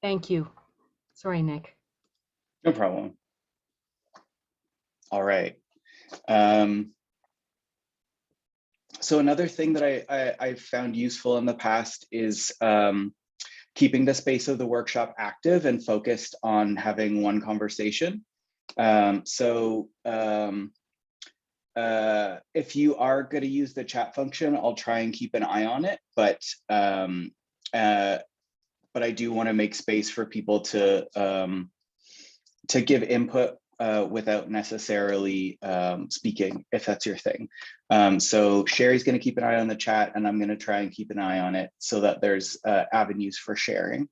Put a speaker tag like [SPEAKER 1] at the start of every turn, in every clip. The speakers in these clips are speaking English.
[SPEAKER 1] Thank you. Sorry, Nick.
[SPEAKER 2] No problem. All right. Um, so another thing that I've found useful in the past is keeping the space of the workshop active and focused on having one conversation. If you are going to use the chat function, I'll try and keep an eye on it, but I do want to make space for people to give input without necessarily speaking, if that's your thing. So Sherry's going to keep an eye on the chat, and I'm going to try and keep an eye on it so that there's avenues for sharing.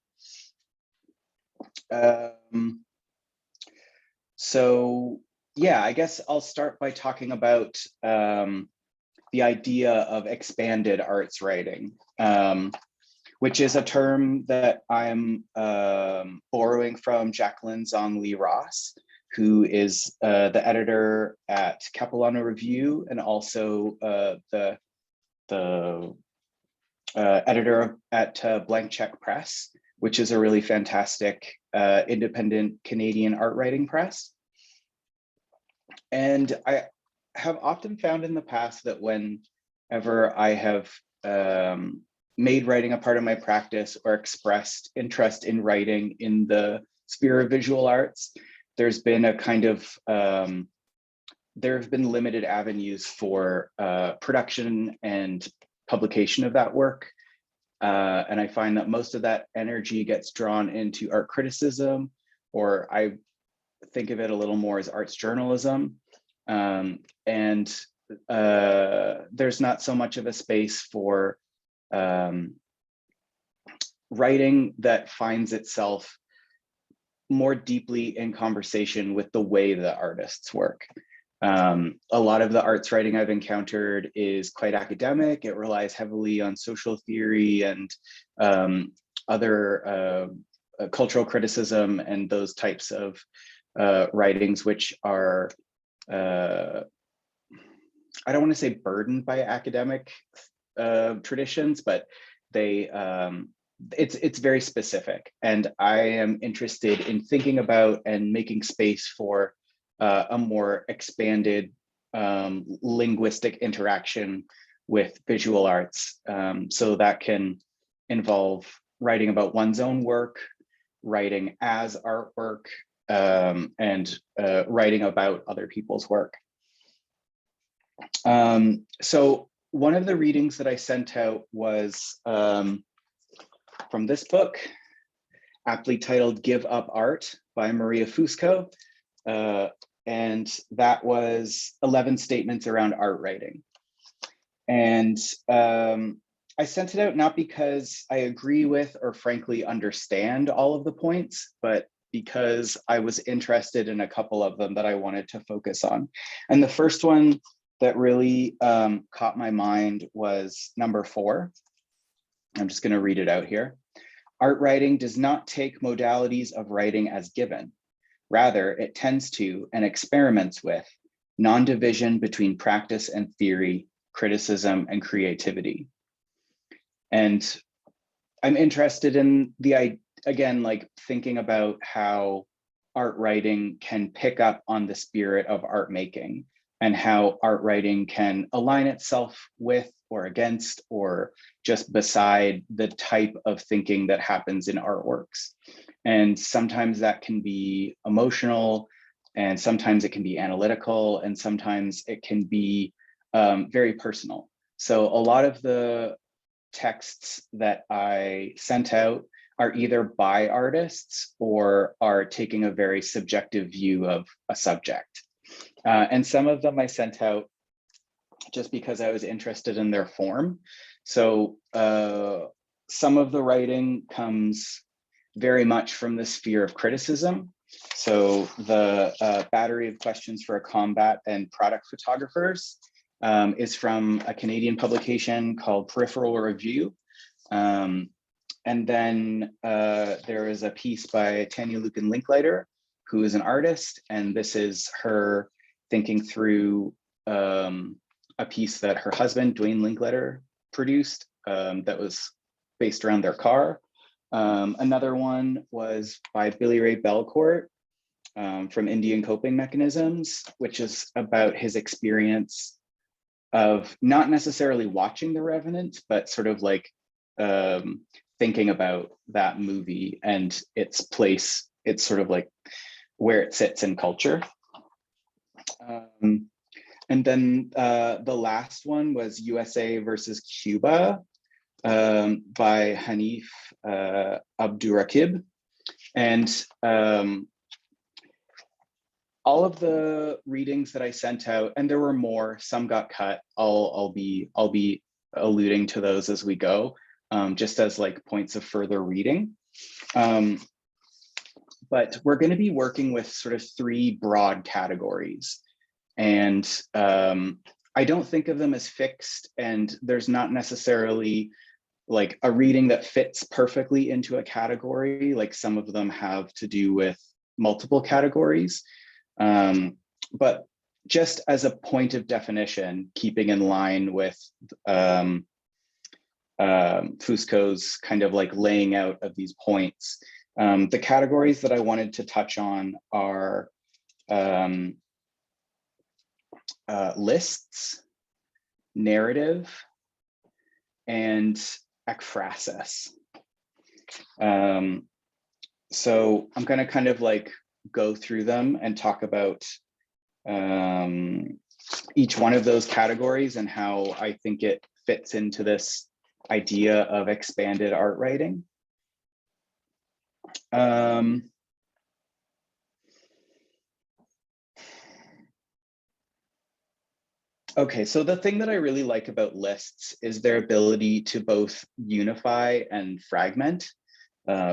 [SPEAKER 2] So yeah, I guess I'll start by talking about the idea of expanded arts writing, which is a term that I'm borrowing from Jacqueline Zong Lee Ross, who is the editor at Capilano Review and also the editor at Blank Check Press, which is a really fantastic independent Canadian art writing press. And I have often found in the past that whenever I have made writing a part of my practice or expressed interest in writing in the sphere of visual arts, there's been a kind of, there have been limited avenues for production and publication of that work. And I find that most of that energy gets drawn into art criticism, or I think of it a little more as arts journalism. And there's not so much of a space for writing that finds itself more deeply in conversation with the way the artists work. A lot of the arts writing I've encountered is quite academic. It relies heavily on social theory and other cultural criticism and those types of writings, which are, I don't want to say burdened by academic traditions, but they, it's very specific. And I am interested in thinking about and making space for a more expanded linguistic interaction with visual arts. So that can involve writing about one's own work, writing as artwork, and writing about other people's work. So one of the readings that I sent out was from this book, aptly titled Give Up Art by Maria Fusco. And that was 11 statements around art writing. And I sent it out not because I agree with or frankly understand all of the points, but because I was interested in a couple of them that I wanted to focus on. And the first one that really caught my mind was number 4. I'm just going to read it out here. Art writing does not take modalities of writing as given. Rather, it tends to and experiments with non-division between practice and theory, criticism and creativity. And I'm interested in the, again, like thinking about how art writing can pick up on the spirit of art making and how art writing can align itself with or against or just beside the type of thinking that happens in artworks. And sometimes that can be emotional, and sometimes it can be analytical, and sometimes it can be very personal. So a lot of the texts that I sent out are either by artists or are taking a very subjective view of a subject. And some of them I sent out just because I was interested in their form. So some of the writing comes very much from the sphere of criticism. So the battery of questions for a combat and product photographers is from a Canadian publication called Peripheral Review. And then there is a piece by Tanya Lukin-Linklater, who is an artist, and this is her thinking through a piece that her husband, Dwayne Linklater, produced that was based around their car. Another one was by Billy Ray Belcourt, from Indian Coping Mechanisms, which is about his experience of not necessarily watching The Revenant, but sort of like thinking about that movie and its place. It's sort of like where it sits in culture. And then the last one was USA versus Cuba by Hanif Abdurraqib. And all of the readings that I sent out, and there were more, some got cut. I'll be alluding to those as we go, just as like points of further reading. But we're going to be working with sort of three broad categories. And I don't think of them as fixed, and there's not necessarily like a reading that fits perfectly into a category. Like some of them have to do with multiple categories. But just as a point of definition, keeping in line with Fusco's kind of like laying out of these points, the categories that I wanted to touch on are lists, narrative, and ekphrasis. So I'm going to kind of like go through them and talk about each one of those categories and how I think it fits into this idea of expanded art writing. Okay, so the thing that I really like about lists is their ability to both unify and fragment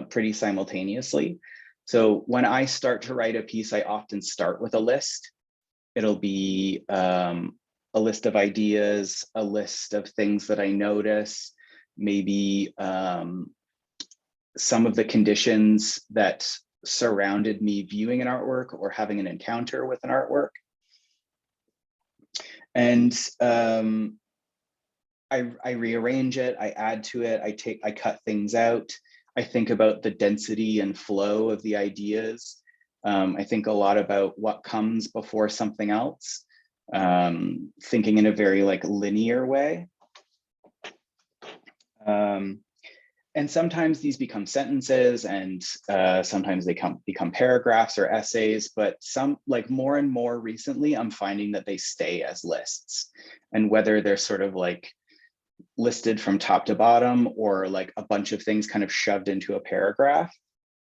[SPEAKER 2] pretty simultaneously. So when I start to write a piece, I often start with a list. It'll be a list of ideas, a list of things that I notice, maybe some of the conditions that surrounded me viewing an artwork or having an encounter with an artwork. And I rearrange it, I add to it, I cut things out. I think about the density and flow of the ideas. I think a lot about what comes before something else, thinking in a very like linear way. And sometimes these become sentences, and sometimes they become paragraphs or essays, but some, like more and more recently, I'm finding that they stay as lists. And whether they're sort of like listed from top to bottom or like a bunch of things kind of shoved into a paragraph,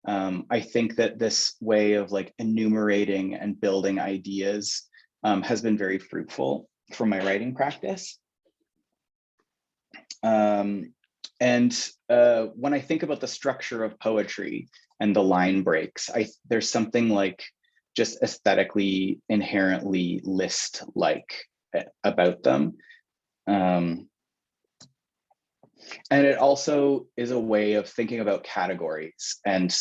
[SPEAKER 2] I think that this way of like enumerating and building ideas has been very fruitful for my writing practice. And when I think about the structure of poetry and the line breaks, there's something like just aesthetically inherently list-like about them. And it also is a way of thinking about categories and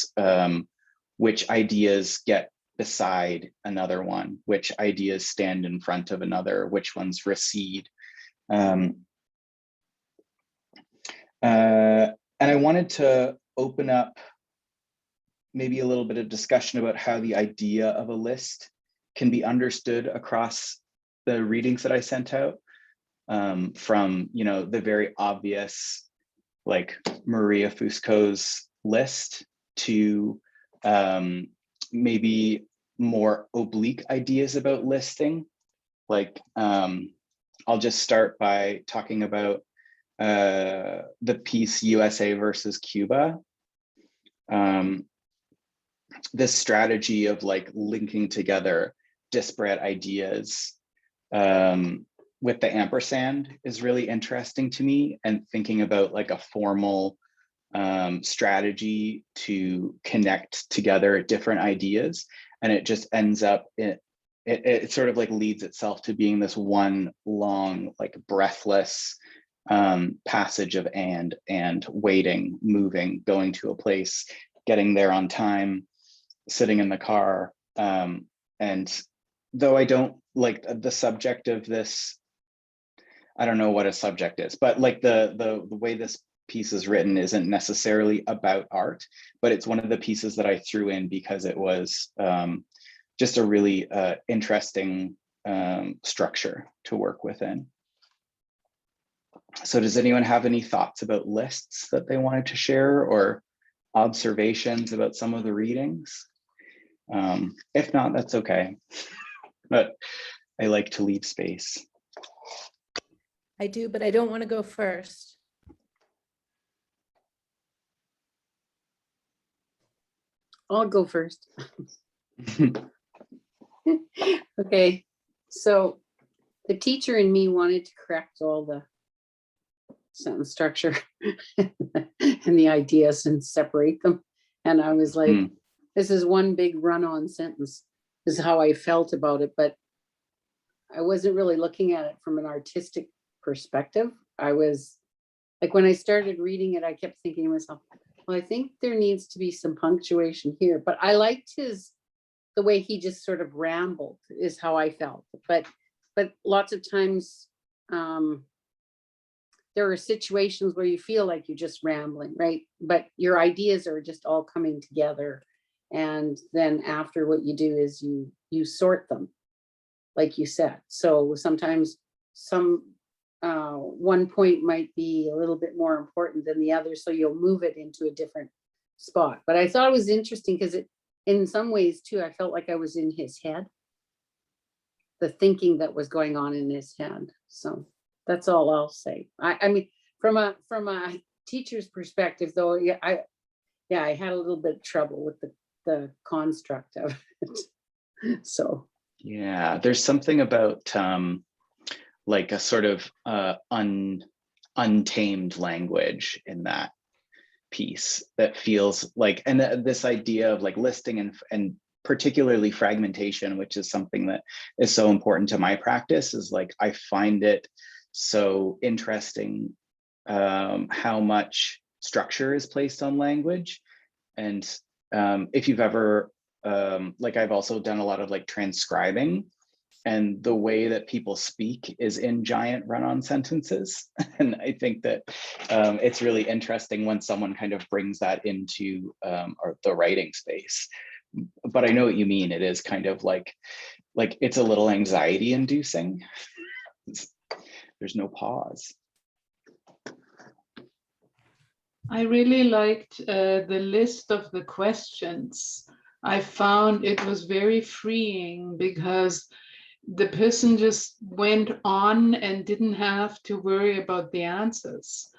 [SPEAKER 2] which ideas get beside another one, which ideas stand in front of another, which ones recede. And I wanted to open up maybe a little bit of discussion about how the idea of a list can be understood across the readings that I sent out, from, you know, the very obvious, like Maria Fusco's list to maybe more oblique ideas about listing. Like, I'll just start by talking about the piece USA versus Cuba. This strategy of like linking together disparate ideas with the ampersand is really interesting to me, and thinking about like a formal strategy to connect together different ideas. And it just ends up, it sort of like leads itself to being this one long, like breathless passage of and waiting, moving, going to a place, getting there on time, sitting in the car. And though I don't like the subject of this, I don't know what a subject is, but like the way this piece is written isn't necessarily about art, but it's one of the pieces that I threw in because it was just a really interesting structure to work within. So does anyone have any thoughts about lists that they wanted to share or observations about some of the readings? If not, that's okay, but I like to leave space.
[SPEAKER 3] I do, but I don't want to go first.
[SPEAKER 4] I'll go first. Okay, so the teacher in me wanted to correct all the sentence structure and the ideas and separate them. And I was like, this is one big run-on sentence, is how I felt about it. But I wasn't really looking at it from an artistic perspective. I was like, when I started reading it, I kept thinking to myself, well, I think there needs to be some punctuation here. But I liked the way he just sort of rambled, is how I felt. But lots of times there are situations where you feel like you're just rambling, right? But your ideas are just all coming together. And then after, what you do is you sort them, like you said. So sometimes one point might be a little bit more important than the other, so you'll move it into a different spot. But I thought it was interesting because in some ways too, I felt like I was in his head, the thinking that was going on in his head. So that's all I'll say. I mean, from a teacher's perspective, though, I had a little bit of trouble with the construct of it. So
[SPEAKER 2] Yeah, there's something about like a sort of untamed language in that piece that feels like, and this idea of like listing and particularly fragmentation, which is something that is so important to my practice, is like, I find it so interesting how much structure is placed on language. And if you've ever, like, I've also done a lot of like transcribing, and the way that people speak is in giant run-on sentences. And I think that it's really interesting when someone kind of brings that into the writing space. But I know what you mean. It is kind of like it's a little anxiety inducing. There's no pause.
[SPEAKER 5] I really liked the list of the questions. I found it was very freeing because the person just went on and didn't have to worry about the answers.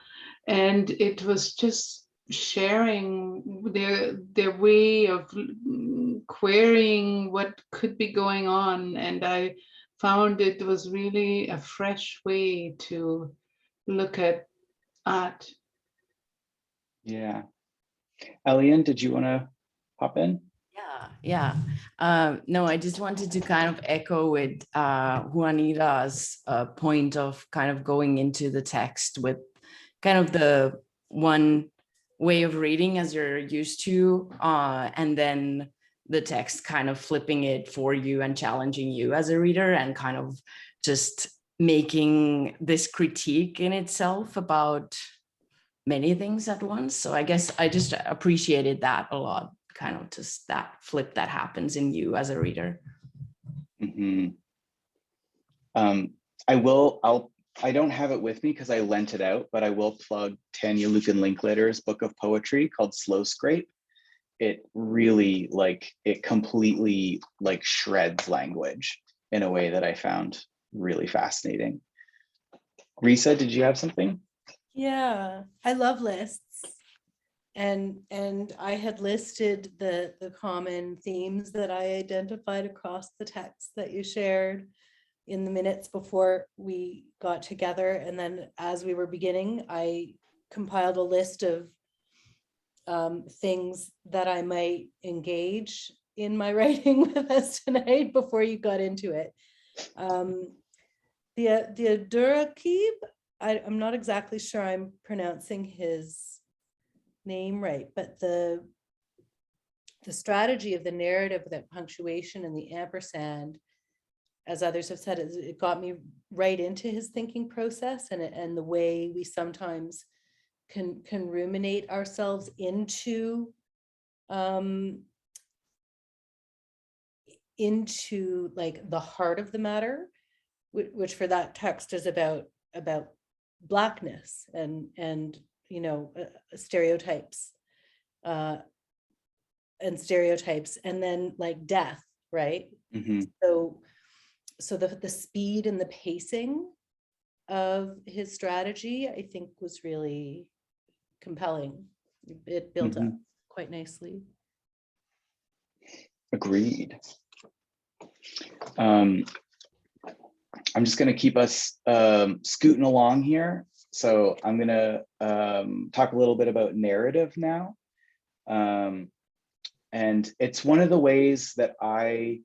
[SPEAKER 5] And it was just sharing their way of querying what could be going on. And I found it was really a fresh way to look at art.
[SPEAKER 2] Yeah. Elian, did you want to hop in?
[SPEAKER 6] Yeah. No, I just wanted to kind of echo with Juanita's point of kind of going into the text with kind of the one way of reading as you're used to, and then the text kind of flipping it for you and challenging you as a reader, and kind of just making this critique in itself about many things at once. So I guess I just appreciated that a lot, kind of just that flip that happens in you as a reader.
[SPEAKER 2] Mm-hmm. I don't have it with me because I lent it out, but I will plug Tanya Lucan-Linklater's book of poetry called Slow Scrape. It really it completely shreds language in a way that I found really fascinating. Risa, did you have something?
[SPEAKER 3] Yeah, I love lists. And I had listed the common themes that I identified across the text that you shared in the minutes before we got together. And then as we were beginning, I compiled a list of things that I might engage in my writing with us tonight before you got into it. The Wolastoqiyik, I'm not exactly sure I'm pronouncing his name right, but the strategy of the narrative without punctuation and the ampersand, as others have said, it got me right into his thinking process, and the way we sometimes can ruminate ourselves into like the heart of the matter, which for that text is about Blackness and you know, stereotypes and then like death, right?
[SPEAKER 2] Mhm.
[SPEAKER 3] So the speed and the pacing of his strategy, I think, was really compelling. It built up quite nicely.
[SPEAKER 2] Agreed. I'm just going to keep us scooting along here. So I'm going to talk a little bit about narrative now. And it's one of the ways that I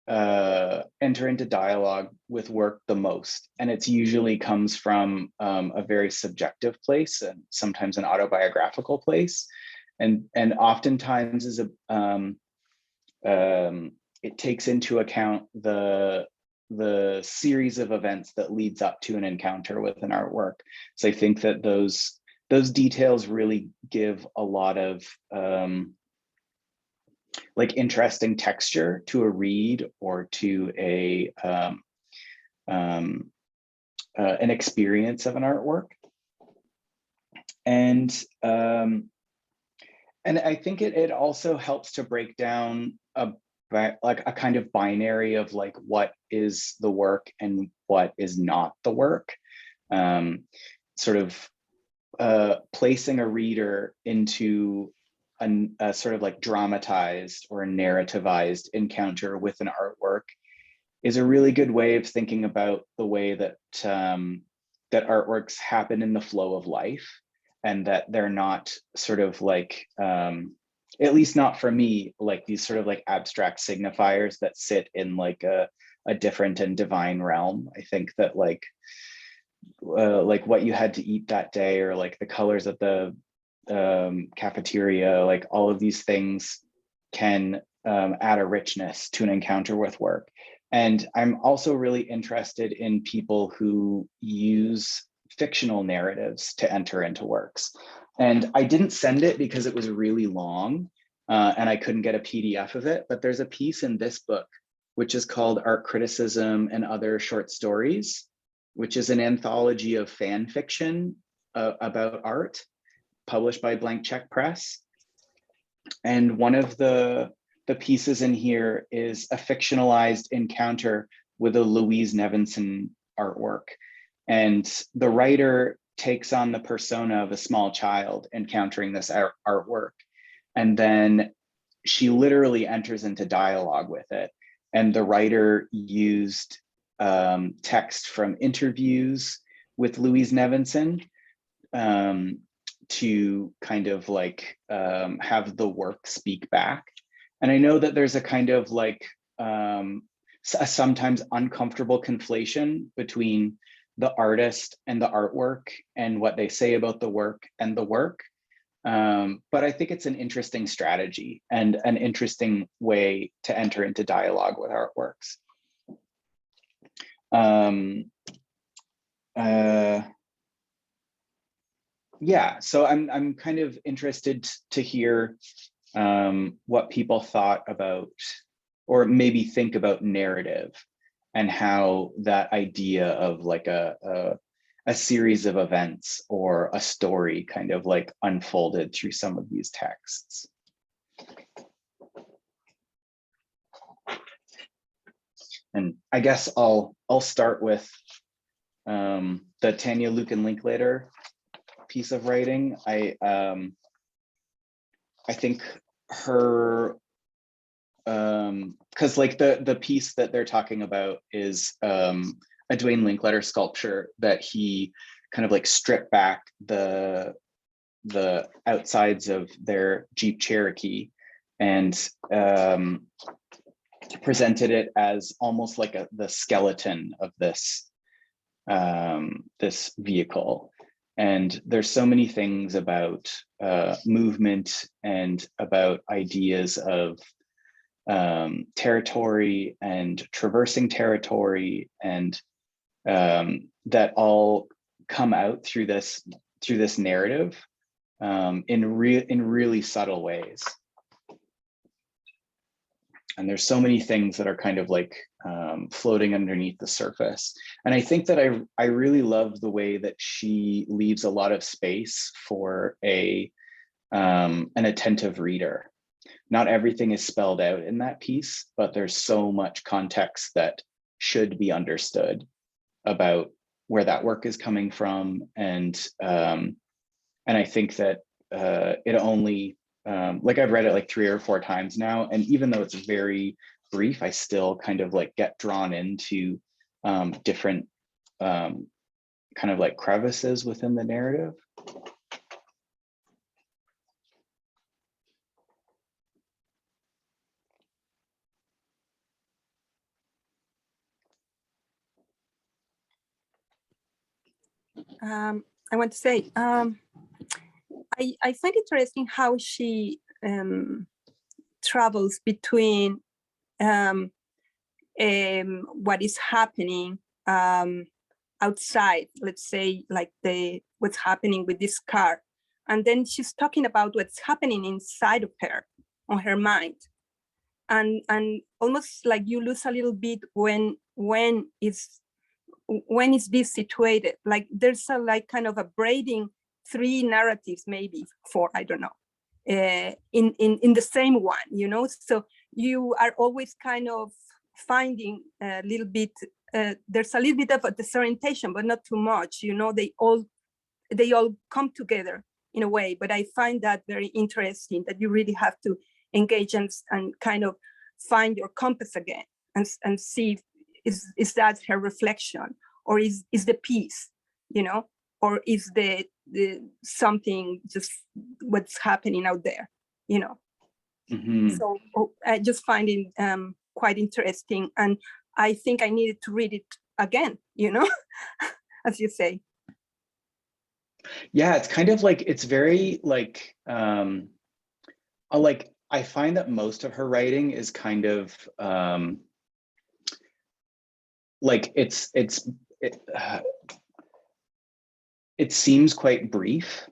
[SPEAKER 2] enter into dialogue with work the most. And it usually comes from a very subjective place and sometimes an autobiographical place. And oftentimes is it takes into account the series of events that leads up to an encounter with an artwork. So I think that those details really give a lot of like interesting texture to a read or to an experience of an artwork. And I think it also helps to break down like a kind of binary of like what is the work and what is not the work. Sort of placing a reader into a sort of like dramatized or narrativized encounter with an artwork is a really good way of thinking about the way that that artworks happen in the flow of life, and that they're not sort of like at least not for me, like these sort of like abstract signifiers that sit in like a different and divine realm. I think that like what you had to eat that day, or like the colors at the cafeteria, like all of these things can add a richness to an encounter with work. And I'm also really interested in people who use fictional narratives to enter into works. And I didn't send it because it was really long and I couldn't get a PDF of it, but there's a piece in this book, which is called Art Criticism and Other Short Stories, which is an anthology of fan fiction about art, published by Blank Check Press. And one of the pieces in here is a fictionalized encounter with a Louise Nevinson artwork. And the writer takes on the persona of a small child encountering this artwork. And then she literally enters into dialogue with it. And the writer used text from interviews with Louise Nevinson to kind of like have the work speak back. And I know that there's a kind of like a sometimes uncomfortable conflation between the artist and the artwork and what they say about the work and the work. But I think it's an interesting strategy and an interesting way to enter into dialogue with artworks. Yeah, so I'm kind of interested to hear what people thought about, or maybe think about, narrative, and how that idea of like a series of events or a story kind of like unfolded through some of these texts. And I guess I'll start with the Tanya Lucan Linklater piece of writing. I think her, because like the piece that they're talking about is a Dwayne Linklater sculpture that he kind of like stripped back the outsides of their Jeep Cherokee and presented it as almost like the skeleton of this this vehicle. And there's so many things about movement and about ideas of territory and traversing territory, and that all come out through this through this narrative in really subtle ways. And there's so many things that are kind of like floating underneath the surface. And I think that I really love the way that she leaves a lot of space for an attentive reader. Not everything is spelled out in that piece, but there's so much context that should be understood about where that work is coming from. And I think that it only, like I've read it like 3 or 4 times now, and even though it's very brief, I still kind of like get drawn into different kind of like crevices within the narrative.
[SPEAKER 7] I want to say, I find interesting how she travels between what is happening outside, let's say, like what's happening with this car, and then she's talking about what's happening inside of her, on her mind, and almost like you lose a little bit when is this situated? Like there's a like kind of a braiding 3 narratives, maybe 4, I don't know, in the same one, you know? So you are always kind of finding a little bit, there's a little bit of a disorientation, but not too much, you know, they all come together in a way, but I find that very interesting, that you really have to engage and kind of find your compass again and see is that her reflection, or is the piece, you know, or is the something just what's happening out there, you know?
[SPEAKER 2] Mm-hmm.
[SPEAKER 7] So I just find it quite interesting, and I think I needed to read it again, you know, as you say.
[SPEAKER 2] Yeah, it's kind of like, it's very like I find that most of her writing is kind of like it seems quite brief,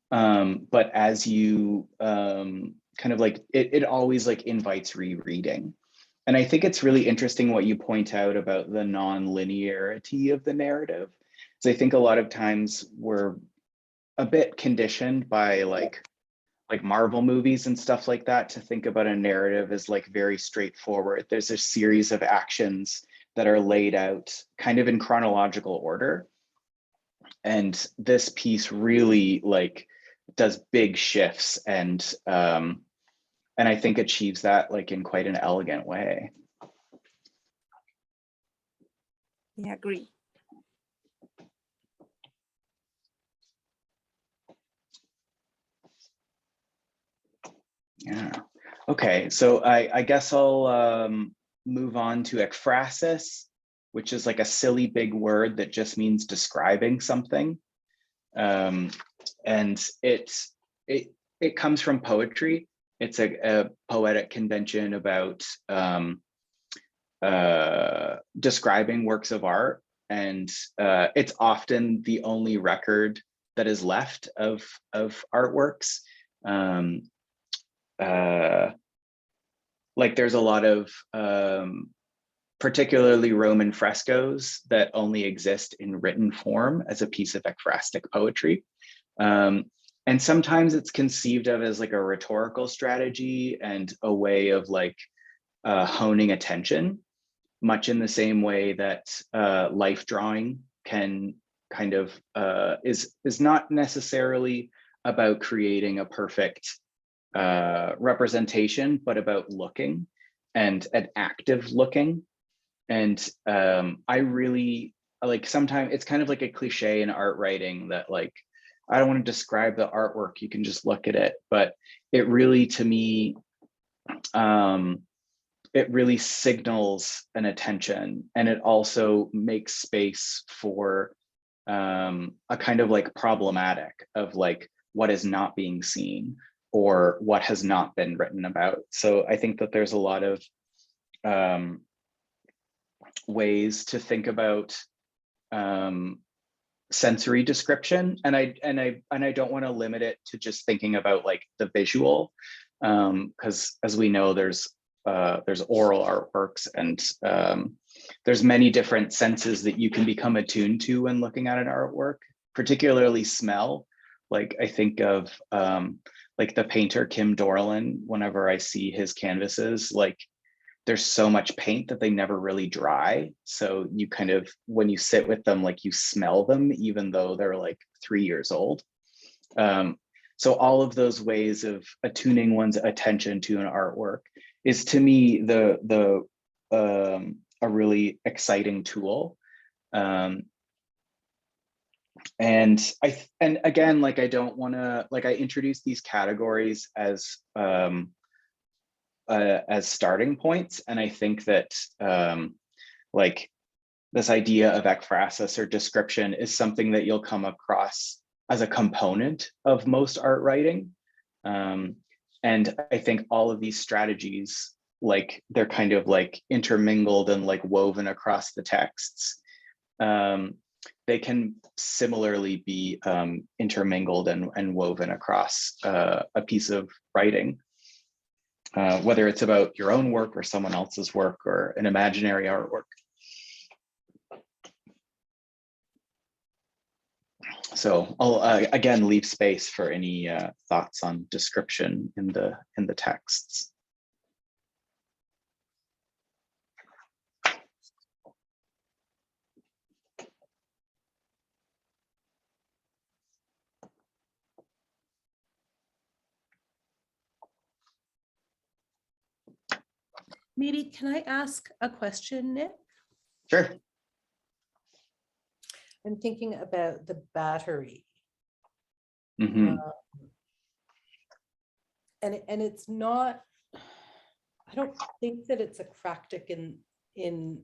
[SPEAKER 2] but as you kind of like it always like invites rereading. And I think it's really interesting what you point out about the non-linearity of the narrative. So I think a lot of times we're a bit conditioned by like Marvel movies and stuff like that to think about a narrative as like very straightforward. There's a series of actions that are laid out kind of in chronological order. And this piece really like does big shifts and I think achieves that like in quite an elegant way.
[SPEAKER 7] Yeah, agree.
[SPEAKER 2] Yeah. Okay, so I guess I'll move on to ekphrasis, which is like a silly big word that just means describing something. And it comes from poetry. It's a poetic convention about describing works of art. And it's often the only record that is left of artworks. Like there's a lot of particularly Roman frescoes that only exist in written form as a piece of ekphrastic poetry. And sometimes it's conceived of as like a rhetorical strategy and a way of like honing attention, much in the same way that life drawing can kind of is not necessarily about creating a perfect representation, but about looking and an active looking. And I really like, sometimes it's kind of like a cliche in art writing that like, I don't want to describe the artwork, you can just look at it. But it really, to me, it really signals an attention, and it also makes space for a kind of like problematic of like what is not being seen or what has not been written about. So I think that there's a lot of ways to think about sensory description, and I don't want to limit it to just thinking about like the visual, because as we know, there's oral artworks, and there's many different senses that you can become attuned to when looking at an artwork, particularly smell. Like I think of like the painter Kim Dorland. Whenever I see his canvases, like there's so much paint that they never really dry. So you kind of, when you sit with them, like you smell them, even though they're like 3 years old. So all of those ways of attuning one's attention to an artwork is, to me, a really exciting tool. And again, like I don't want to, like I introduce these categories as starting points, and I think that like this idea of ekphrasis or description is something that you'll come across as a component of most art writing. And I think all of these strategies, like they're kind of like intermingled and like woven across the texts. They can similarly be intermingled and woven across a piece of writing, whether it's about your own work or someone else's work or an imaginary artwork. So I'll again leave space for any thoughts on description in the texts.
[SPEAKER 3] Maybe can I ask a question, Nick?
[SPEAKER 2] Sure.
[SPEAKER 3] I'm thinking about the battery.
[SPEAKER 2] Mm-hmm.
[SPEAKER 3] And it's not, I don't think that it's eclectic in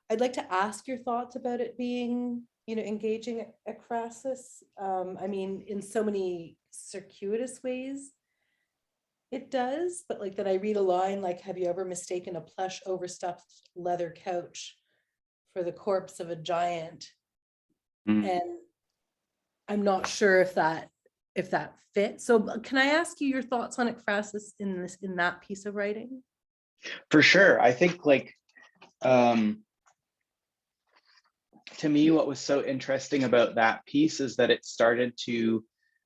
[SPEAKER 3] I'd like to ask your thoughts about it being, engaging ekphrasis. I mean, in so many circuitous ways it does, but like that I read a line like, have you ever mistaken a plush overstuffed leather couch for the corpse of a giant? And I'm not sure if that fits. So can I ask you your thoughts on ekphrasis in that piece of writing?
[SPEAKER 2] For sure. I think like to me, what was so interesting about that piece is that it started to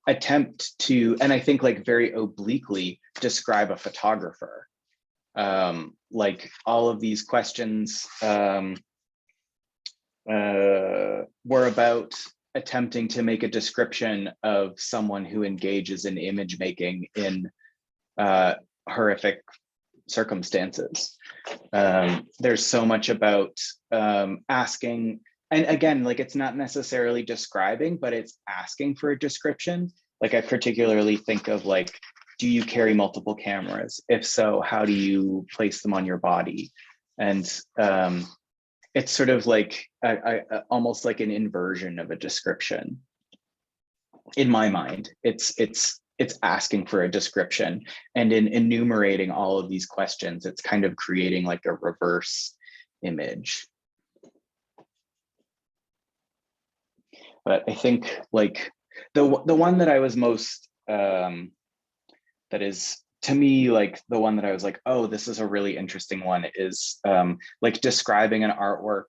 [SPEAKER 2] attempt to, and I think like very obliquely, describe a photographer. Like all of these questions were about attempting to make a description of someone who engages in image making in horrific circumstances. There's so much about asking, and again, like it's not necessarily describing, but it's asking for a description. Like I particularly think of like, do you carry multiple cameras? If so, how do you place them on your body? And it's sort of like almost like an inversion of a description. In my mind, it's asking for a description, and in enumerating all of these questions, it's kind of creating like a reverse image. But I think like the one that I was most that is to me like the one that I was like, oh, this is a really interesting one, is like describing an artwork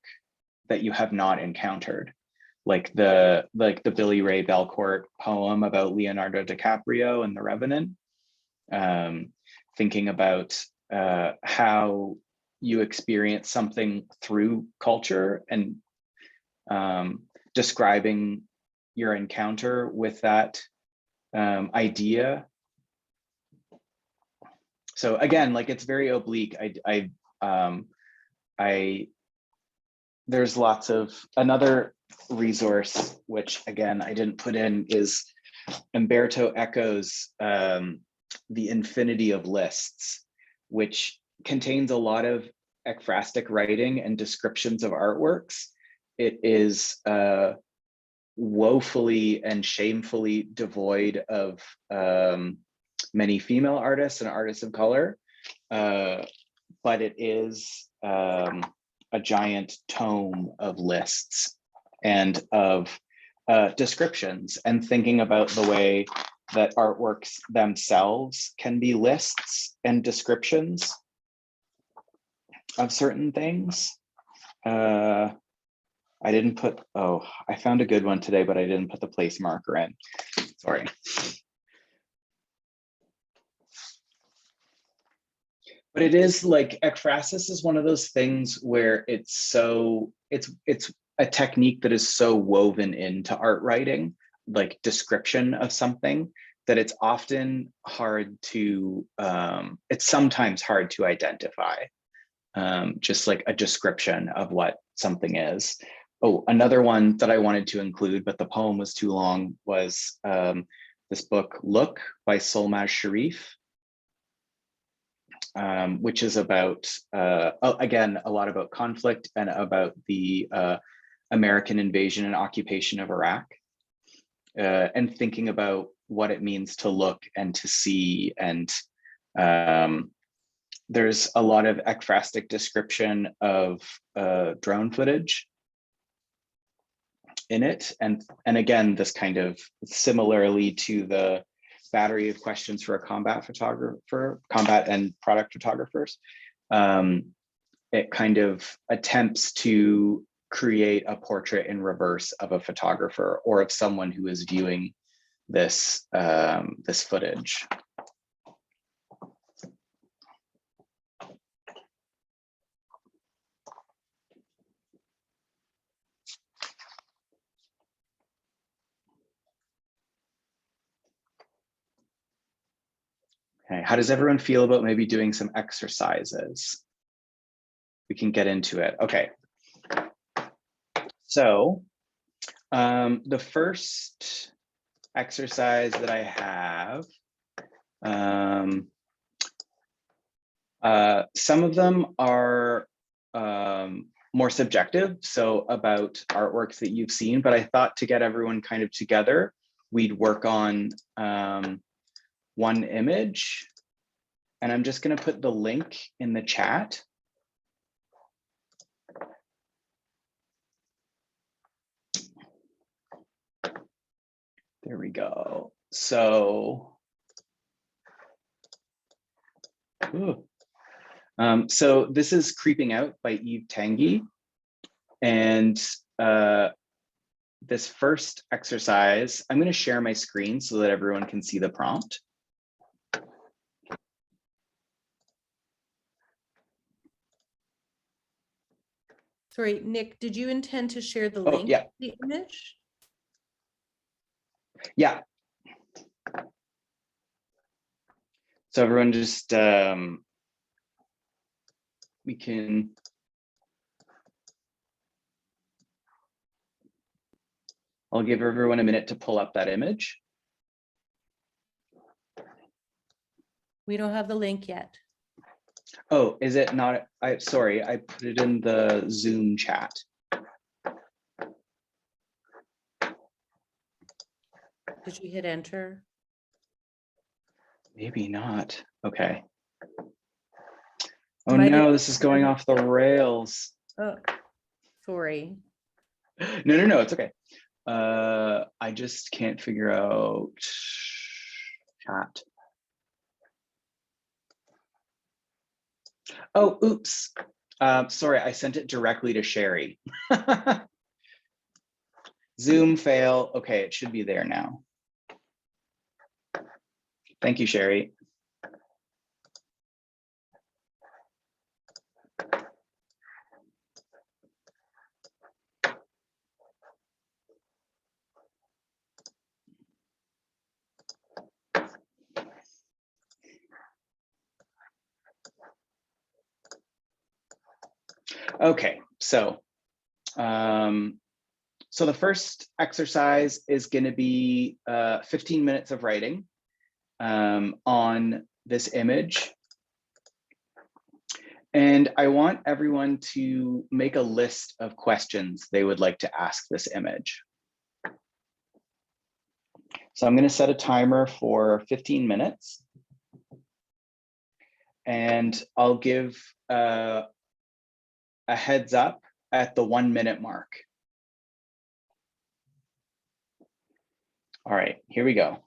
[SPEAKER 2] that you have not encountered, like the Billy Ray Belcourt poem about Leonardo DiCaprio and The Revenant. Thinking about how you experience something through culture, and describing your encounter with that idea. So again, like it's very oblique. There's lots of, another resource, which again, I didn't put in, is Umberto Eco's The Infinity of Lists, which contains a lot of ekphrastic writing and descriptions of artworks. It is woefully and shamefully devoid of many female artists and artists of color, but it is a giant tome of lists and of descriptions and thinking about the way that artworks themselves can be lists and descriptions of certain things. I didn't put, oh, I found a good one today, but I didn't put the place marker in. Sorry. But it is like, ekphrasis is one of those things where it's a technique that is so woven into art writing, like description of something, that it's often hard to, it's sometimes hard to identify, just like a description of what something is. Oh, another one that I wanted to include, but the poem was too long, was this book, Look, by Solmaz Sharif, which is about, again, a lot about conflict and about the American invasion and occupation of Iraq, and thinking about what it means to look and to see. And there's a lot of ekphrastic description of drone footage in it. And again, this kind of similarly to the battery of questions for a combat photographer, combat and product photographers, it kind of attempts to create a portrait in reverse of a photographer or of someone who is viewing this, this footage. Okay, how does everyone feel about maybe doing some exercises? We can get into it. Okay. So the first exercise that I have, some of them are more subjective, so about artworks that you've seen, but I thought to get everyone kind of together, we'd work on one image, and I'm just going to put the link in the chat. There we go. So, so this is Creeping Out by Eve Tanguy. And this first exercise, I'm going to share my screen so that everyone can see the prompt.
[SPEAKER 3] Sorry, Nick, did you intend to share the link
[SPEAKER 2] Yeah.
[SPEAKER 3] to the image?
[SPEAKER 2] Yeah. So everyone just, we can, I'll give everyone a minute to pull up that image.
[SPEAKER 3] We don't have the link yet.
[SPEAKER 2] Oh, is it not? Sorry, I put it in the Zoom chat.
[SPEAKER 3] Did you hit enter?
[SPEAKER 2] Maybe not. Okay. Oh
[SPEAKER 3] Might
[SPEAKER 2] no,
[SPEAKER 3] have-
[SPEAKER 2] this is going off the rails.
[SPEAKER 3] Oh, sorry.
[SPEAKER 2] No, it's okay. I just can't figure out chat. Oh, oops. Sorry, I sent it directly to Sherry. Zoom fail. Okay, it should be there now. Thank you, Sherry. Okay, so so the first exercise is going to be 15 minutes of writing on this image. And I want everyone to make a list of questions they would like to ask this image. So I'm going to set a timer for 15 minutes. And I'll give a heads up at the 1 minute mark. All right, here we go.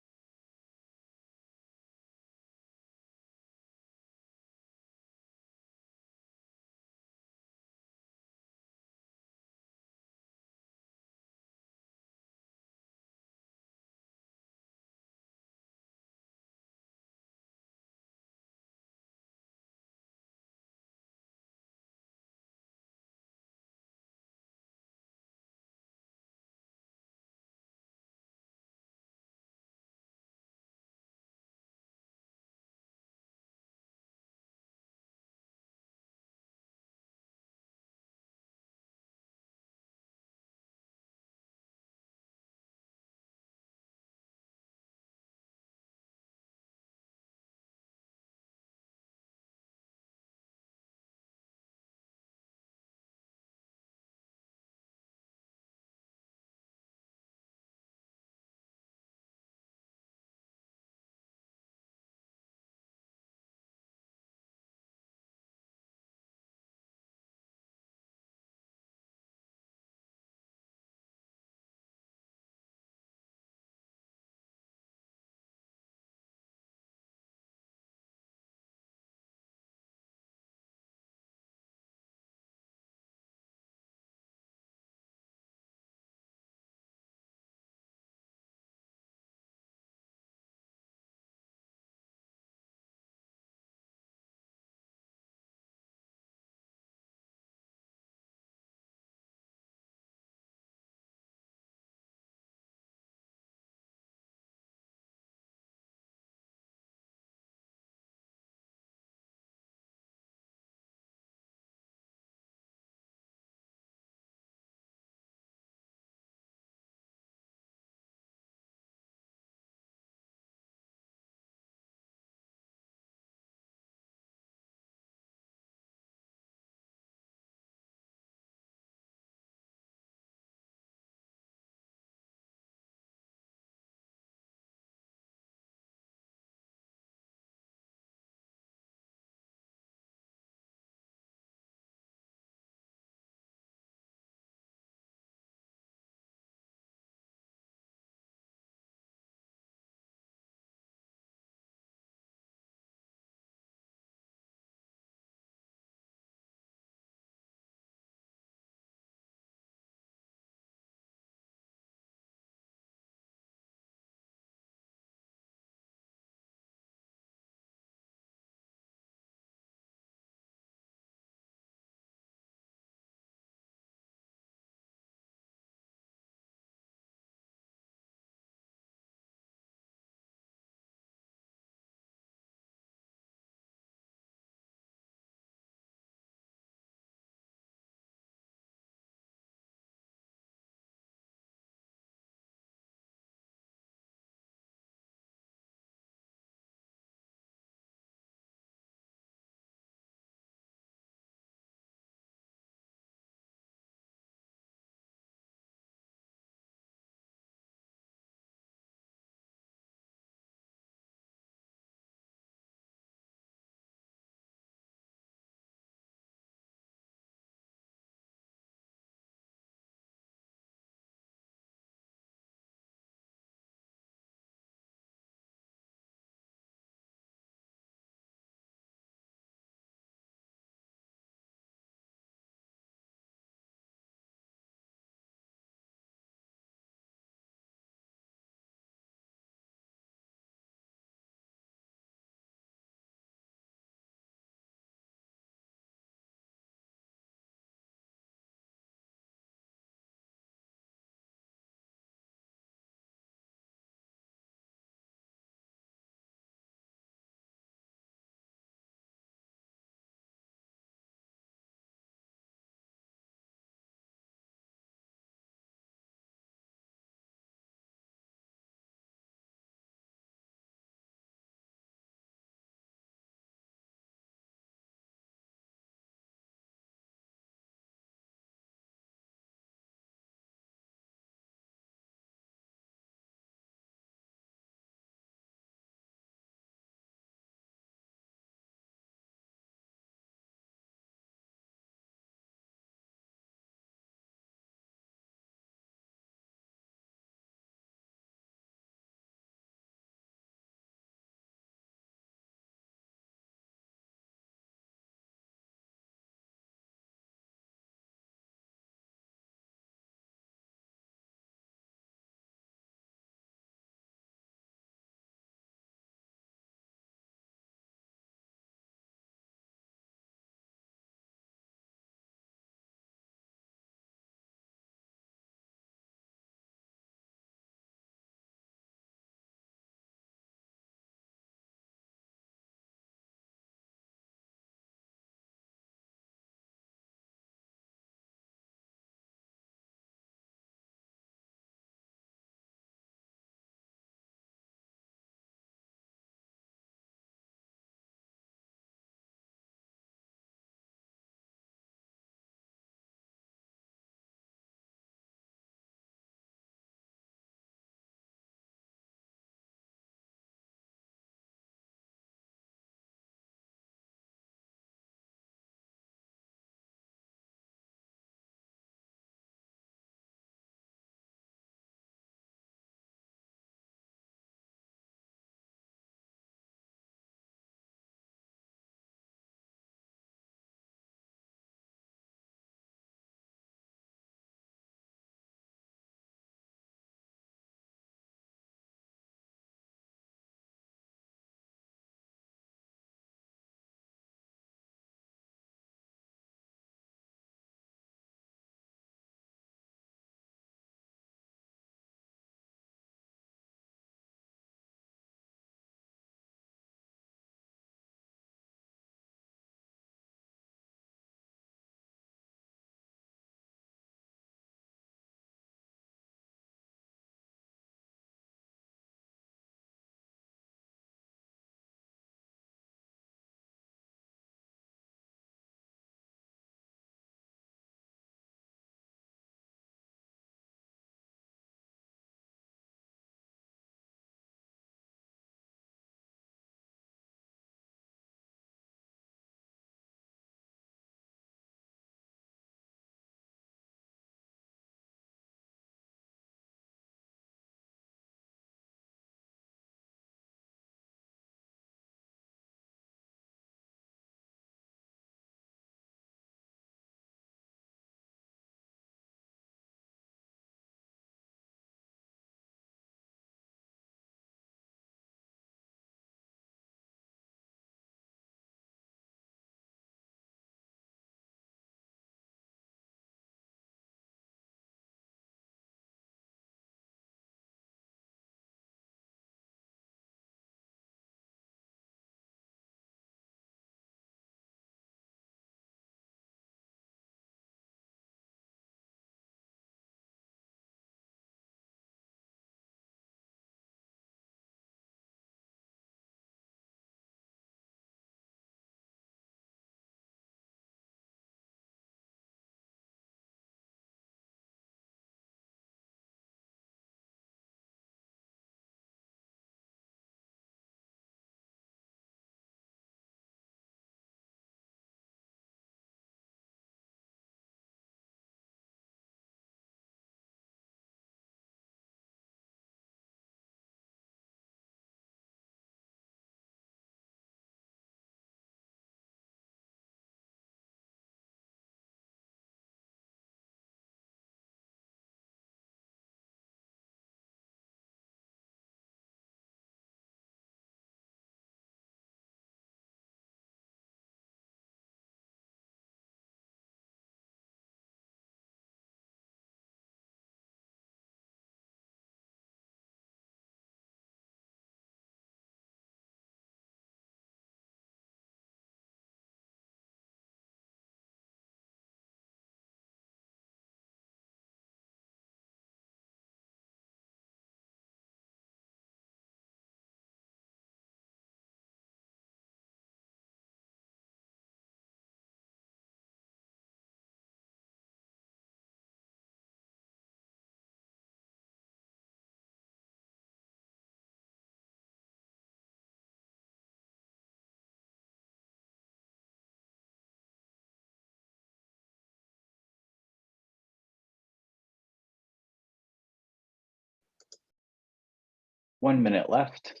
[SPEAKER 2] 1 minute left.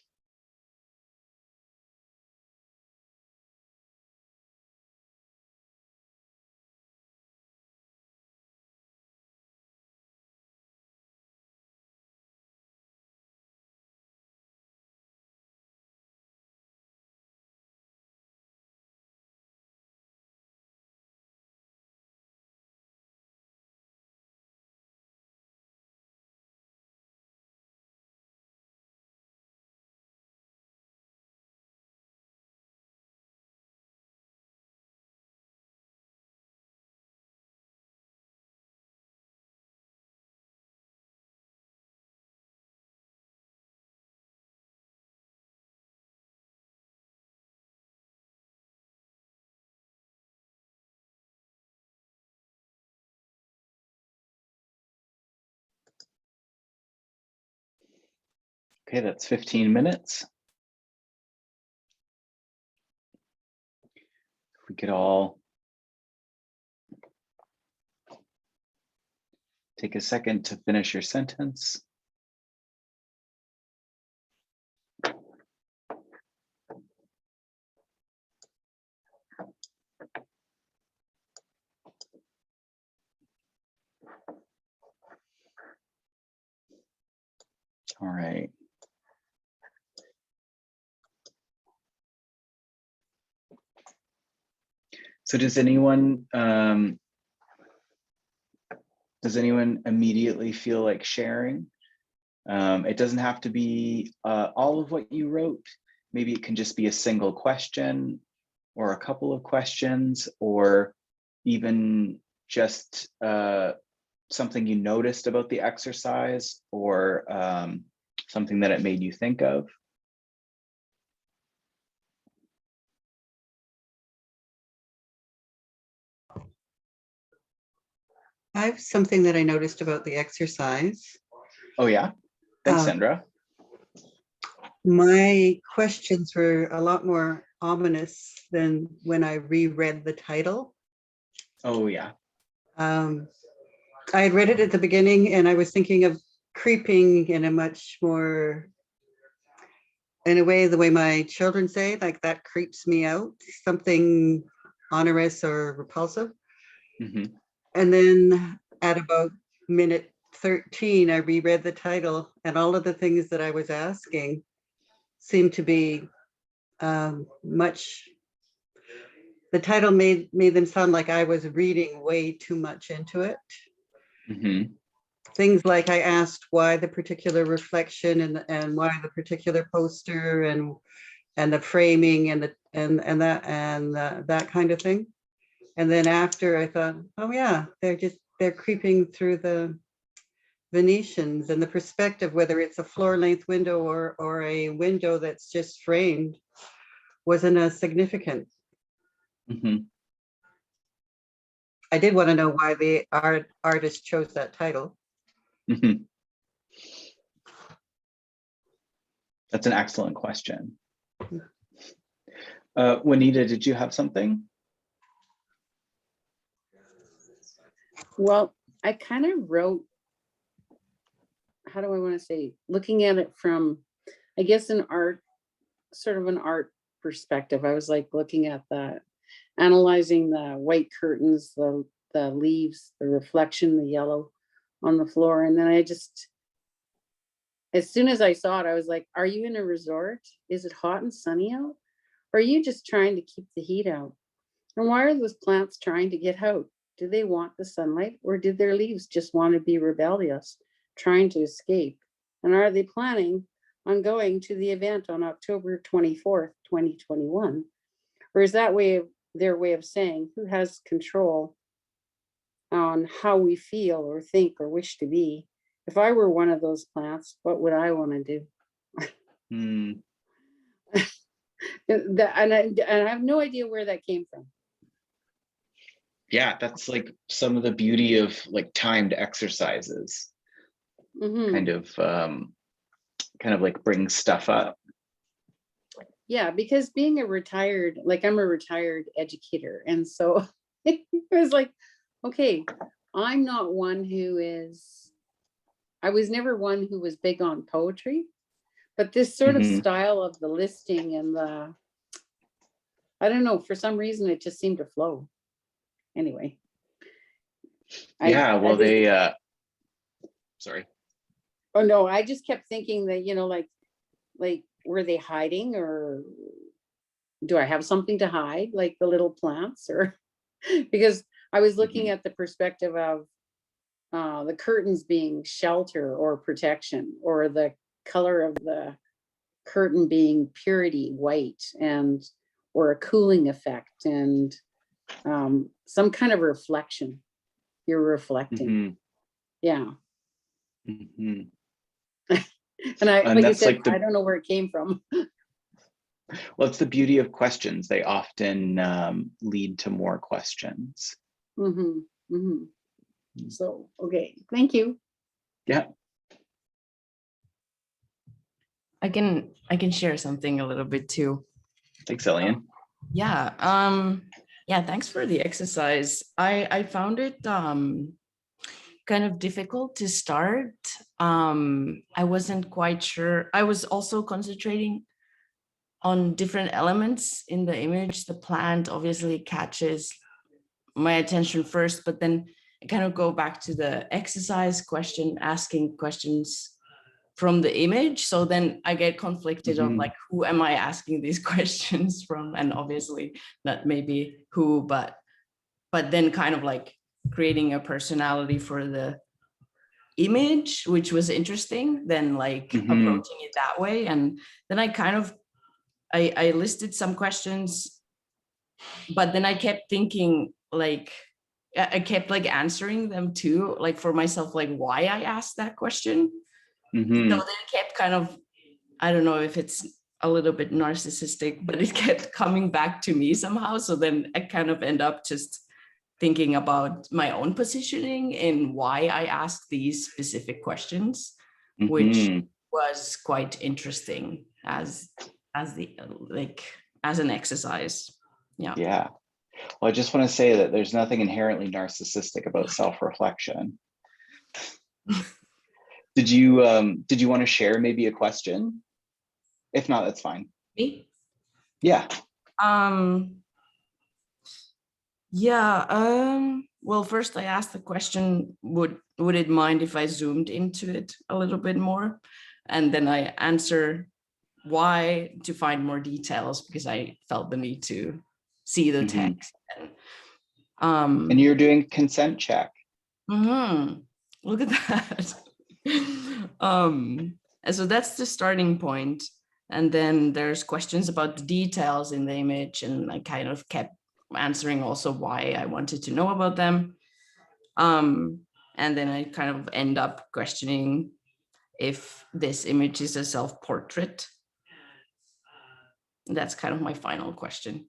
[SPEAKER 2] Okay, that's 15 minutes. If we could all take a second to finish your sentence. All right. So does anyone immediately feel like sharing? It doesn't have to be all of what you wrote. Maybe it can just be a single question or a couple of questions, or even just something you noticed about the exercise, or something that it made you think of.
[SPEAKER 8] I have something that I noticed about the exercise.
[SPEAKER 2] Oh yeah, thanks, Sandra.
[SPEAKER 8] My questions were a lot more ominous than when I reread the title.
[SPEAKER 2] Oh yeah.
[SPEAKER 8] I had read it at the beginning and I was thinking of creeping in a much more, in a way, the way my children say, like that creeps me out, something onerous or repulsive.
[SPEAKER 2] Mm-hmm.
[SPEAKER 8] And then at about minute 13, I reread the title and all of the things that I was asking seemed to be much, the title made them sound like I was reading way too much into it.
[SPEAKER 2] Mm-hmm.
[SPEAKER 8] Things like I asked why the particular reflection and why the particular poster and the framing and that kind of thing. And then after I thought, oh yeah, they're creeping through the Venetians, and the perspective, whether it's a floor length window or a window that's just framed, wasn't as significant.
[SPEAKER 2] Mm-hmm.
[SPEAKER 8] I did want to know why the artist chose that title.
[SPEAKER 2] Mm-hmm. That's an excellent question. Juanita, did you have something?
[SPEAKER 4] Well, I kind of wrote, how do I want to say, looking at it from, I guess, an art, sort of an art perspective. I was like looking at that, analyzing the white curtains, the leaves, the reflection, the yellow on the floor. And then I just, as soon as I saw it, I was like, are you in a resort? Is it hot and sunny out? Or are you just trying to keep the heat out? And why are those plants trying to get out? Do they want the sunlight, or did their leaves just want to be rebellious, trying to escape? And are they planning on going to the event on October 24th, 2021? Or is that their way of saying, who has control on how we feel or think or wish to be? If I were one of those plants, what would I want to do?
[SPEAKER 2] Mm.
[SPEAKER 4] And I have no idea where that came from.
[SPEAKER 2] Yeah, that's like some of the beauty of like timed exercises.
[SPEAKER 4] Mm-hmm.
[SPEAKER 2] Kind of like bring stuff up.
[SPEAKER 4] Yeah, because being a retired, like I'm a retired educator. And so it was like, okay, I'm not one who is, I was never one who was big on poetry, But this sort of
[SPEAKER 2] Mhm.
[SPEAKER 4] style of the listing and I don't know, for some reason, it just seemed to flow. Anyway.
[SPEAKER 2] Yeah, well,
[SPEAKER 4] I just-
[SPEAKER 2] sorry.
[SPEAKER 4] Oh, no, I just kept thinking that, like, were they hiding, or do I have something to hide, like the little plants, or because I was looking at the perspective of the curtains being shelter or protection, or the color of the curtain being purity, white, or a cooling effect, and some kind of reflection. You're reflecting.
[SPEAKER 2] Mhm.
[SPEAKER 4] Yeah.
[SPEAKER 2] Mhm.
[SPEAKER 4] And I,
[SPEAKER 2] And
[SPEAKER 4] like you
[SPEAKER 2] that's
[SPEAKER 4] said,
[SPEAKER 2] like the
[SPEAKER 4] I don't know where it came from.
[SPEAKER 2] Well, it's the beauty of questions. They often lead to more questions.
[SPEAKER 4] Hmm. Hmm. So, okay, thank you.
[SPEAKER 2] Yeah.
[SPEAKER 6] I can share something a little bit too.
[SPEAKER 2] Thanks, Elian.
[SPEAKER 6] Yeah. Yeah, thanks for the exercise. I found it kind of difficult to start. I wasn't quite sure. I was also concentrating on different elements in the image. The plant obviously catches my attention first, but then I kind of go back to the exercise question, asking questions from the image. So then I get conflicted of like, who am I asking these questions from? And obviously not maybe who, but then kind of like creating a personality for the image, which was interesting, then like approaching it that way. And then I kind of, I listed some questions, but then I kept thinking like, I kept like answering them too, like for myself, like why I asked that question. So then it kept kind of, I don't know if it's a little bit narcissistic, but it kept coming back to me somehow. So then I kind of end up just thinking about my own positioning and why I asked these specific questions, which was quite interesting as an exercise. Yeah.
[SPEAKER 2] Yeah. Well, I just want to say that there's nothing inherently narcissistic about self-reflection. Did you want to share maybe a question? If not, that's fine.
[SPEAKER 6] Me?
[SPEAKER 2] Yeah.
[SPEAKER 6] Yeah. Well, first I asked the question, would it mind if I zoomed into it a little bit more? And then I answer why, to find more details, because I felt the need to see the text.
[SPEAKER 2] And you're doing consent check.
[SPEAKER 6] Look at that. And so that's the starting point. And then there's questions about the details in the image, and I kind of kept answering also why I wanted to know about them. And then I kind of end up questioning if this image is a self-portrait. That's kind of my final question.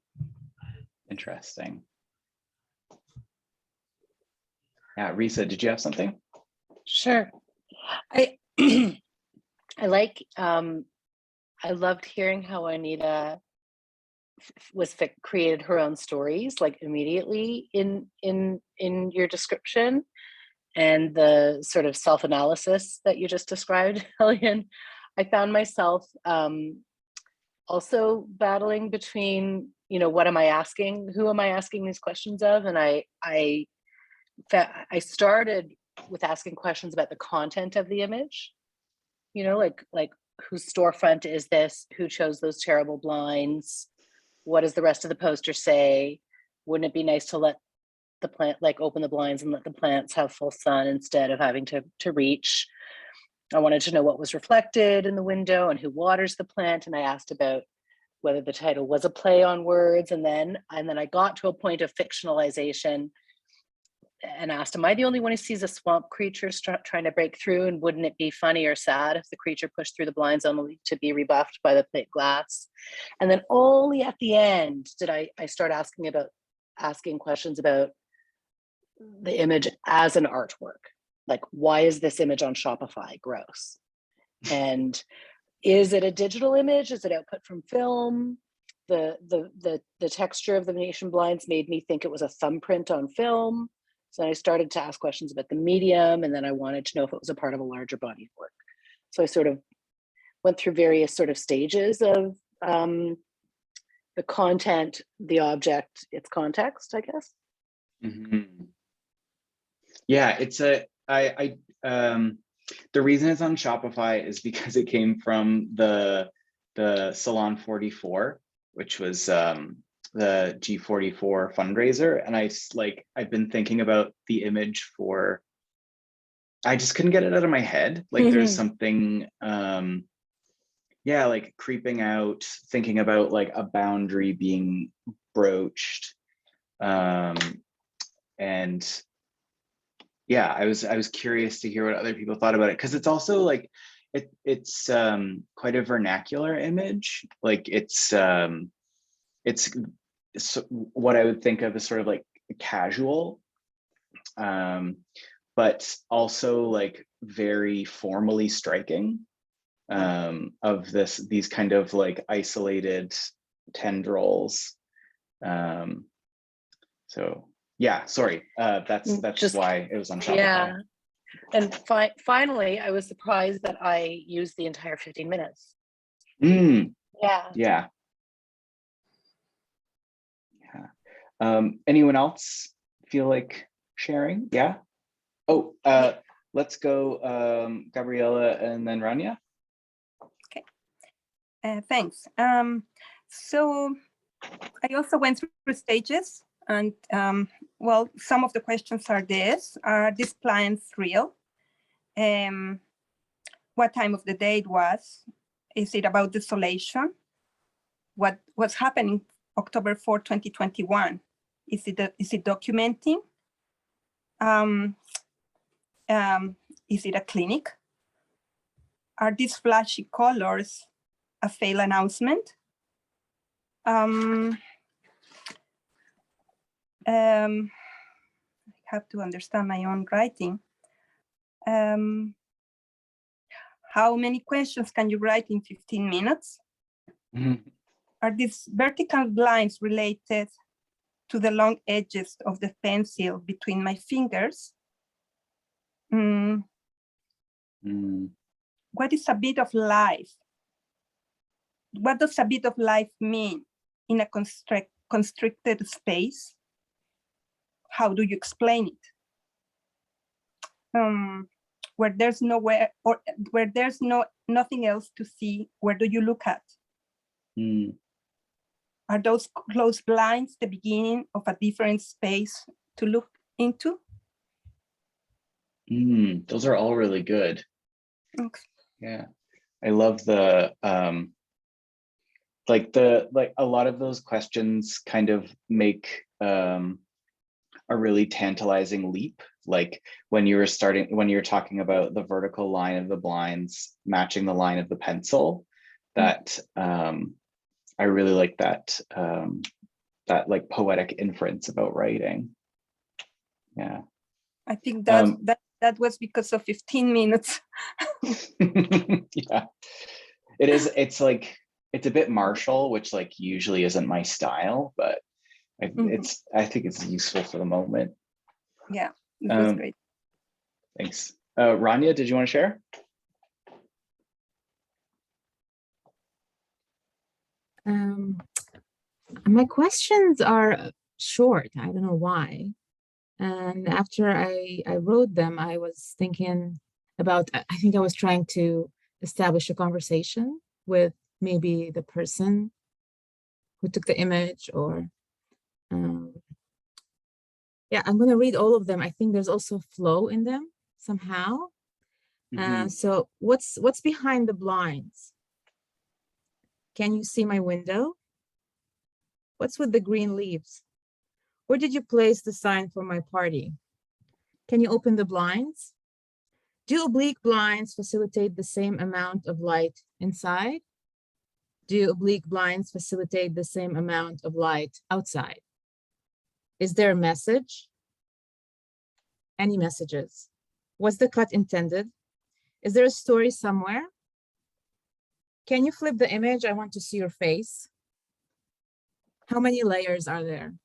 [SPEAKER 2] Interesting. Yeah, Risa, did you have something?
[SPEAKER 1] Sure. I I loved hearing how Anita created her own stories like immediately in your description, and the sort of self-analysis that you just described, Elian. I found myself also battling between, what am I asking? Who am I asking these questions of? And I started with asking questions about the content of the image, like whose storefront is this? Who chose those terrible blinds? What does the rest of the poster say? Wouldn't it be nice to let the plant, like open the blinds and let the plants have full sun instead of having to reach? I wanted to know what was reflected in the window and who waters the plant. And I asked about whether the title was a play on words. And then I got to a point of fictionalization and asked, am I the only one who sees a swamp creature trying to break through? And wouldn't it be funny or sad if the creature pushed through the blinds only to be rebuffed by the plate glass? And then only at the end did I start asking questions about the image as an artwork. Like, why is this image on Shopify? Gross. And is it a digital image? Is it output from film? The texture of the Venetian blinds made me think it was a thumbprint on film. So I started to ask questions about the medium, and then I wanted to know if it was a part of a larger body of work. So I sort of went through various sort of stages of the content, the object, its context, I guess.
[SPEAKER 2] Yeah, it's the reason it's on Shopify is because it came from the Salon 44, which was the G44 fundraiser. And I've been thinking about the image I just couldn't get it out of my head. Like there's something, yeah, like creeping out, thinking about like a boundary being broached. And yeah, I was curious to hear what other people thought about it, because it's also like it's quite a vernacular image. Like it's what I would think of as sort of like casual, but also like very formally striking, of these kind of like isolated tendrils. So yeah, sorry, that's just why it was on Shopify.
[SPEAKER 1] Yeah. And finally, I was surprised that I used the entire 15 minutes. Yeah.
[SPEAKER 2] Anyone else feel like sharing? Yeah. Oh, let's go, Gabriella and then Rania.
[SPEAKER 7] Okay. Thanks. So I also went through stages, and well, some of the questions are this: are these plants real? What time of the day it was? Is it about desolation? What was happening October 4, 2021? Is it documenting? Is it a clinic? Are these flashy colors a fail announcement? I have to understand my own writing. How many questions can you write in 15 minutes? Are these vertical lines related to the long edges of the pencil between my fingers? What is a bit of life? What does a bit of life mean in a constricted space? How do you explain it? Where there's nowhere, or where there's nothing else to see, where do you look at? Are those closed blinds the beginning of a different space to look into?
[SPEAKER 2] Those are all really good.
[SPEAKER 7] Okay.
[SPEAKER 2] Yeah, I love the like a lot of those questions kind of make a really tantalizing leap. Like when you're talking about the vertical line of the blinds matching the line of the pencil, that I really like that that like poetic inference about writing. Yeah,
[SPEAKER 7] I think that was because of 15 minutes.
[SPEAKER 2] yeah, it is. It's like, it's a bit martial, which like usually isn't my style, but I think it's useful for the moment.
[SPEAKER 7] Yeah, it was great.
[SPEAKER 2] Thanks. Rania, did you want to share?
[SPEAKER 9] My questions are short. I don't know why. And after I wrote them, I was thinking about, I think I was trying to establish a conversation with maybe the person who took the image, or yeah, I'm going to read all of them. I think there's also flow in them somehow. So what's behind the blinds? Can you see my window? What's with the green leaves? Where did you place the sign for my party? Can you open the blinds? Do oblique blinds facilitate the same amount of light inside? Do oblique blinds facilitate the same amount of light outside? Is there a message? Any messages? Was the cut intended? Is there a story somewhere? Can you flip the image? I want to see your face. How many layers are there?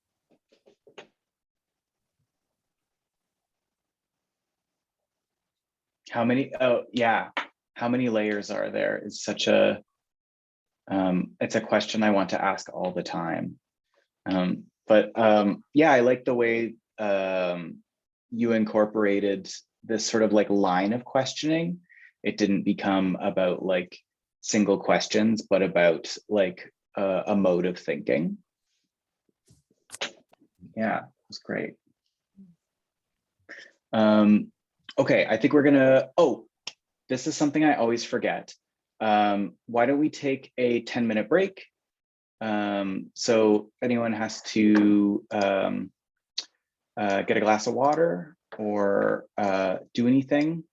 [SPEAKER 2] How many? Oh, yeah. how many layers are there is such a, it's a question I want to ask all the time. Yeah, I like the way you incorporated this sort of like line of questioning. It didn't become about like single questions, but about like a mode of thinking. Yeah, it was great. Okay, I think we're gonna, oh, this is something I always forget. Why don't we take a 10-minute break? So anyone has to get a glass of water or do anything,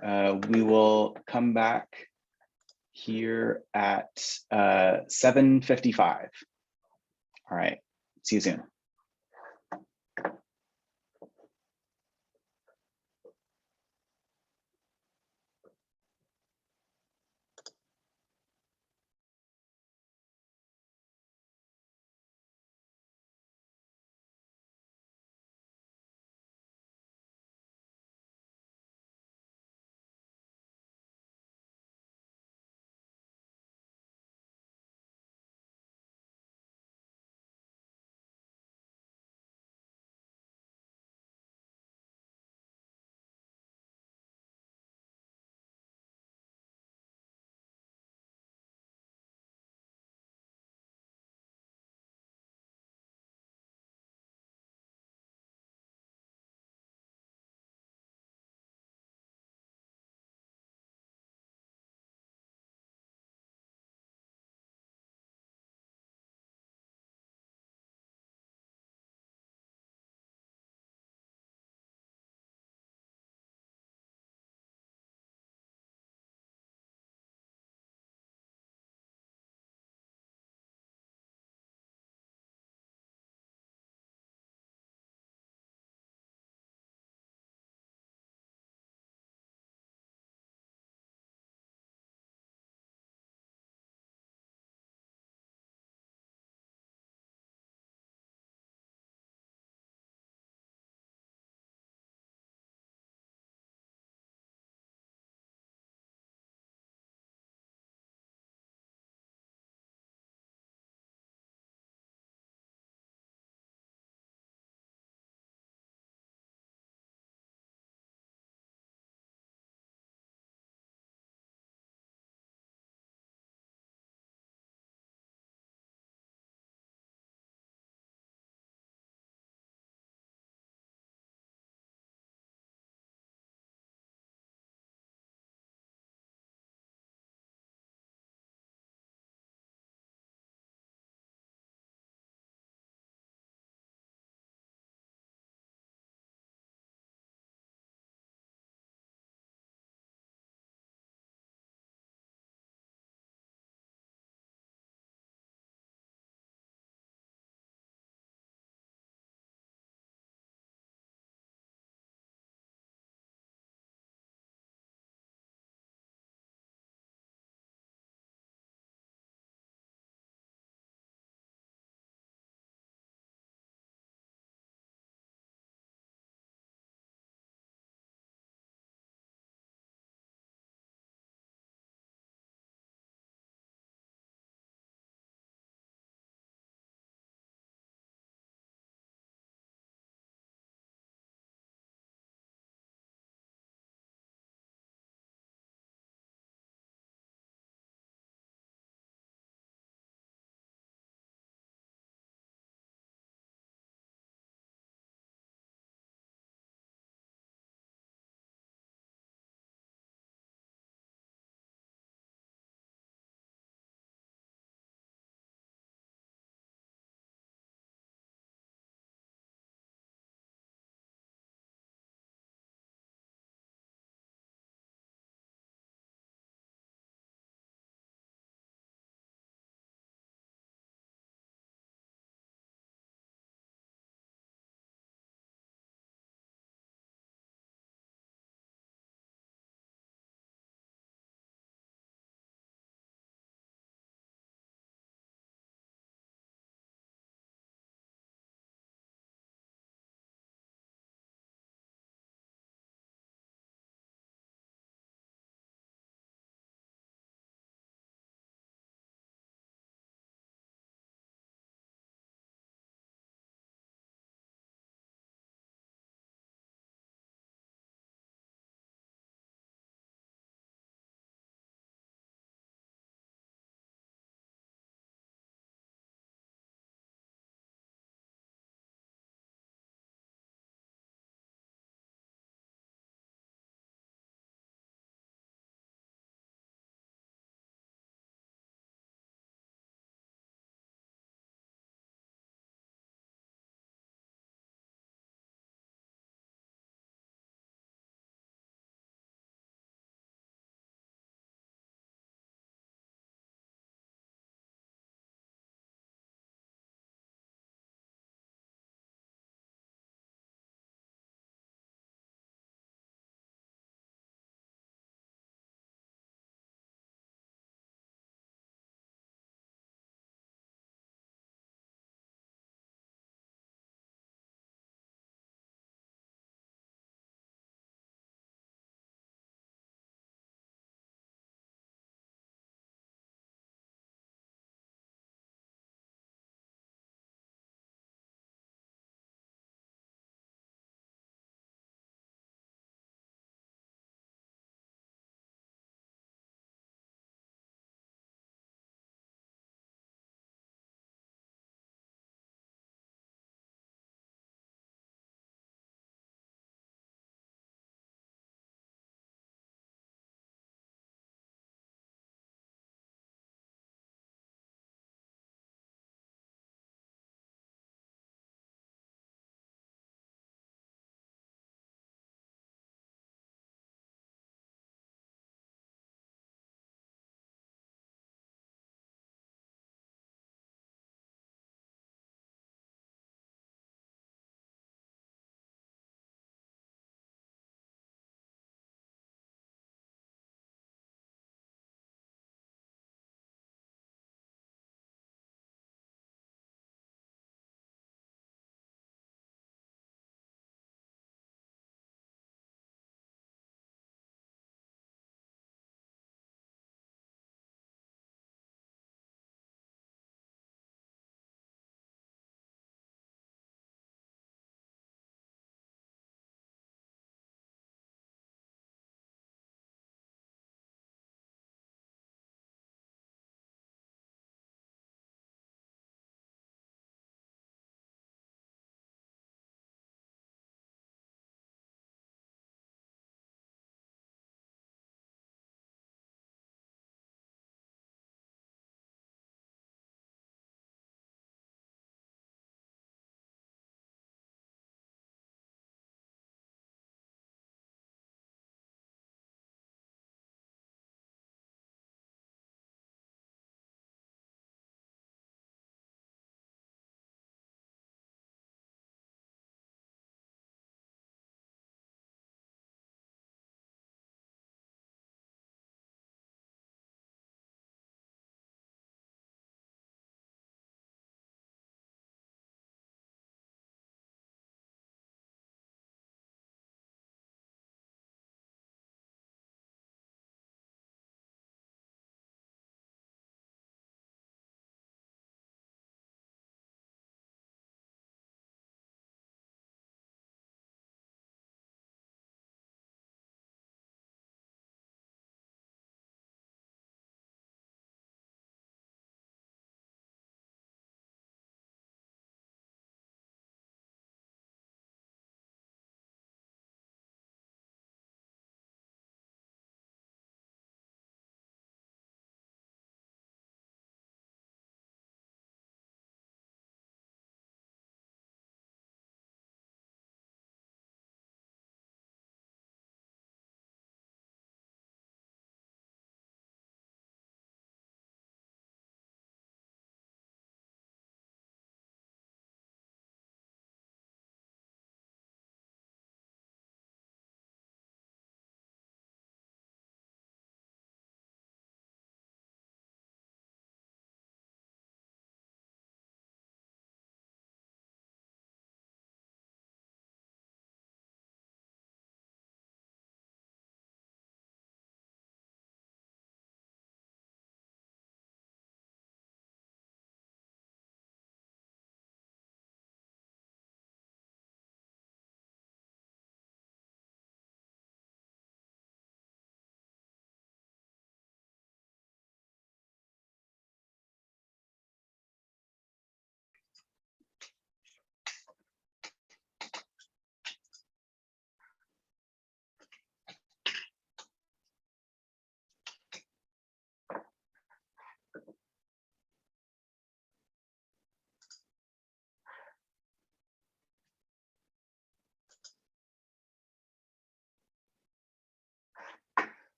[SPEAKER 2] we will come back here at 7:55. All right, see you soon.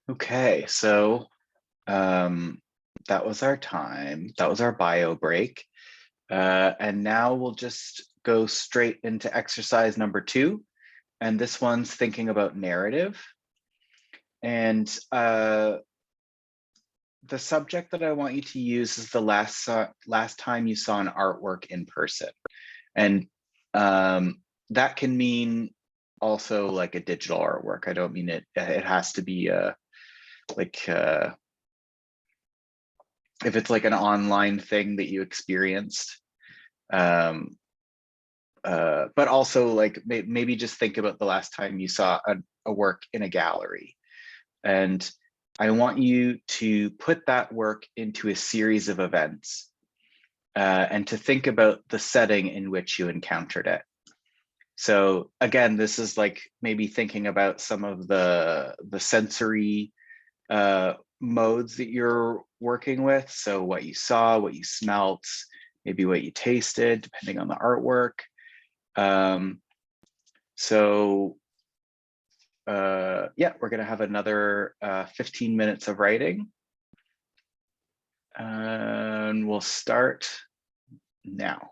[SPEAKER 2] Okay, so that was our time. That was our bio break. And now we'll just go straight into exercise number 2. And this one's thinking about narrative. And the subject that I want you to use is the last time you saw an artwork in person. And that can mean also like a digital artwork. I don't mean it has to be like if it's like an online thing that you experienced. But also like maybe just think about the last time you saw a work in a gallery. And I want you to put that work into a series of events and to think about the setting in which you encountered it. So again, this is like maybe thinking about some of the sensory modes that you're working with. So what you saw, what you smelt, maybe what you tasted, depending on the artwork. Yeah, we're gonna have another 15 minutes of writing. And we'll start now.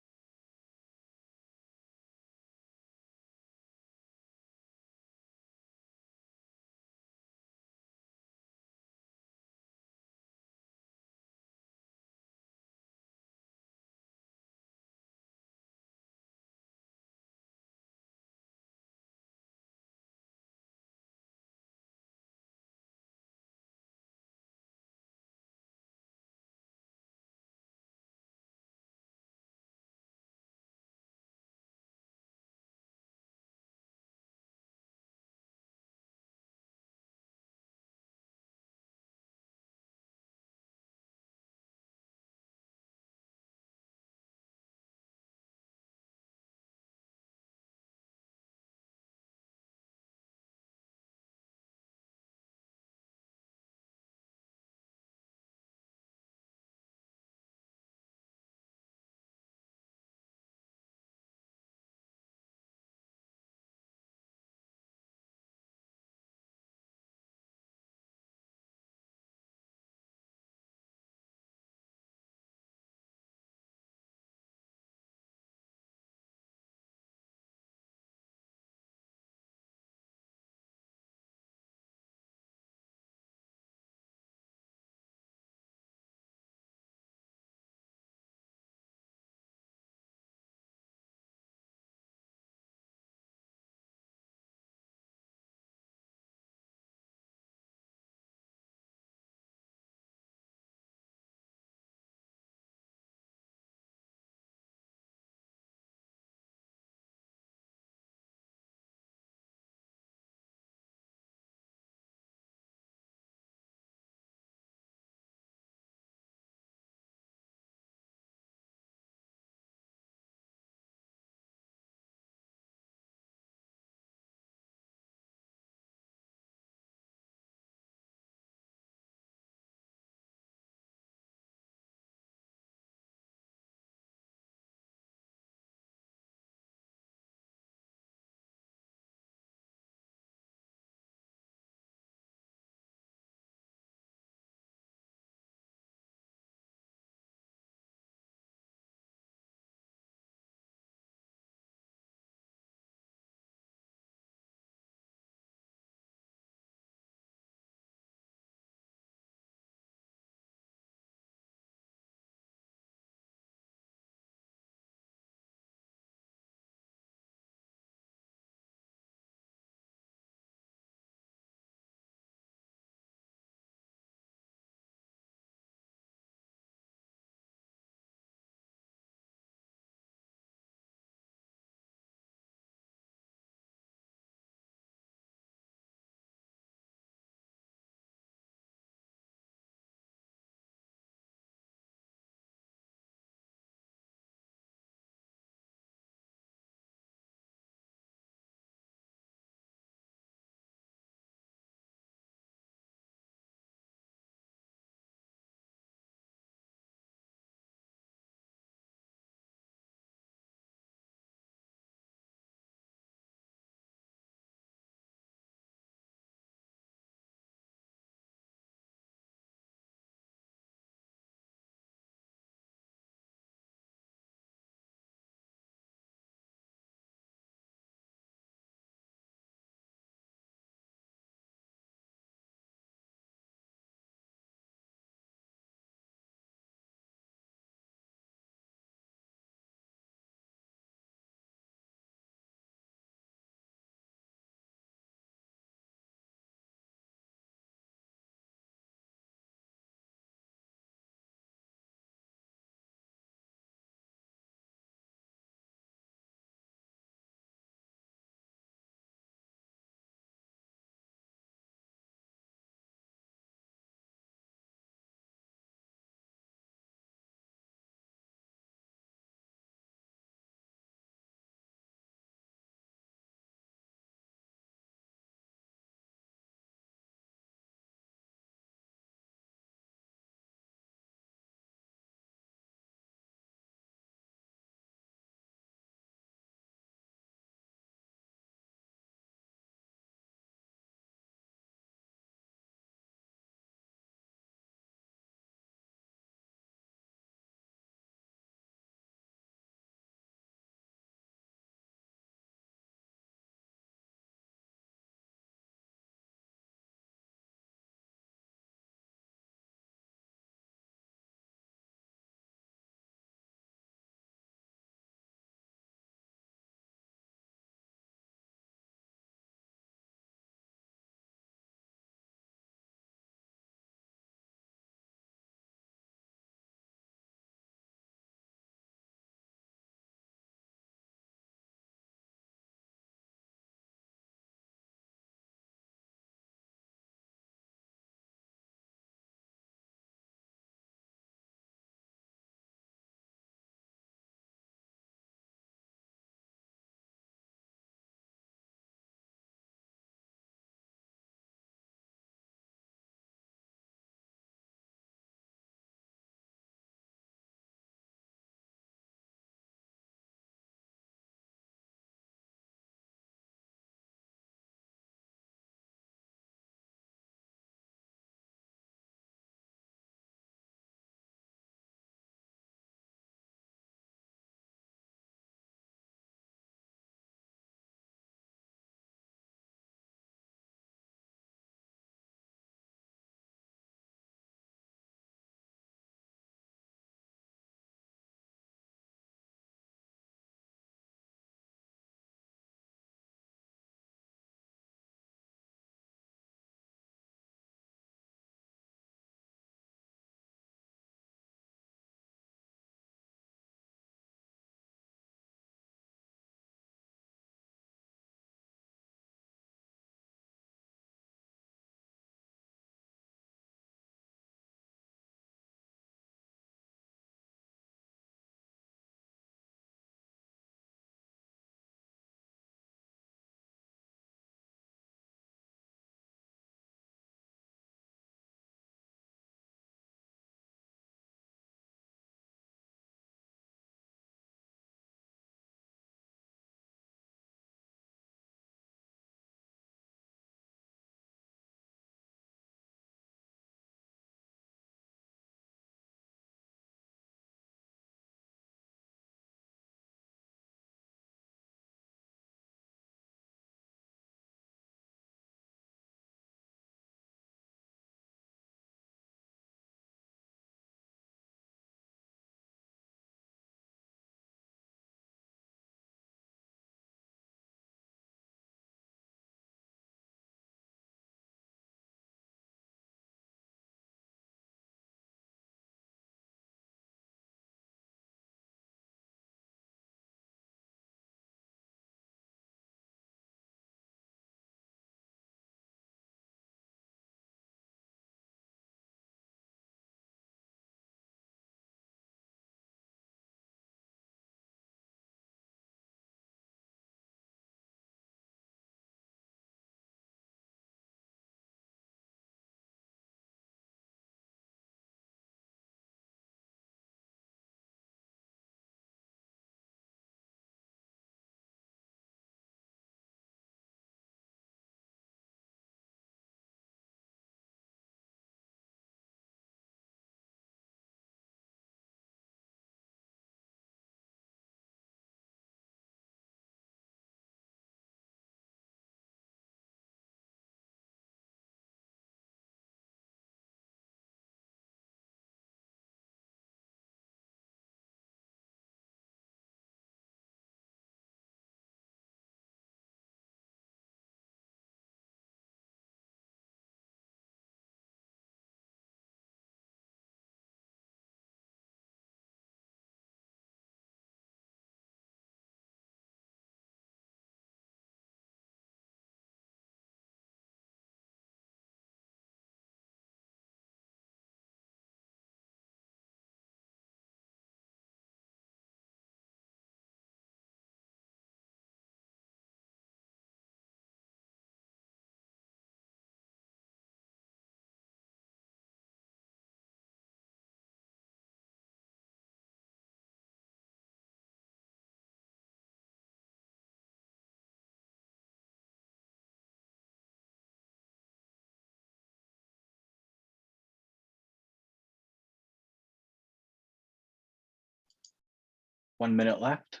[SPEAKER 2] 1 minute left.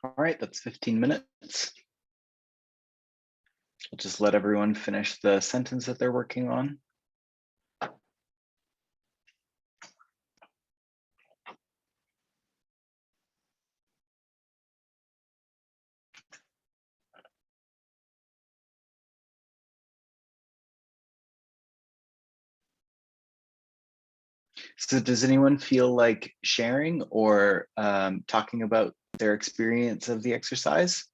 [SPEAKER 2] All right, that's 15 minutes. I'll just let everyone finish the sentence that they're working on. So does anyone feel like sharing or talking about their experience of the exercise?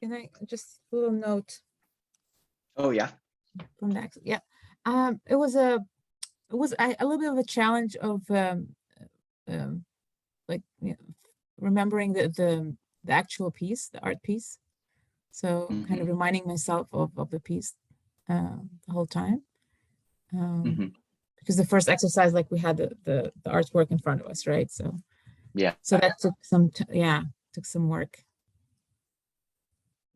[SPEAKER 9] Can I just a little note
[SPEAKER 2] Oh yeah.
[SPEAKER 9] from next? Yeah. It was a little bit of a challenge of like, you know, remembering the actual piece, the art piece. So kind of reminding myself of the piece the whole time. Because the first exercise, like we had the artwork in front of us, right? So
[SPEAKER 2] Yeah.
[SPEAKER 9] so that took some took some work.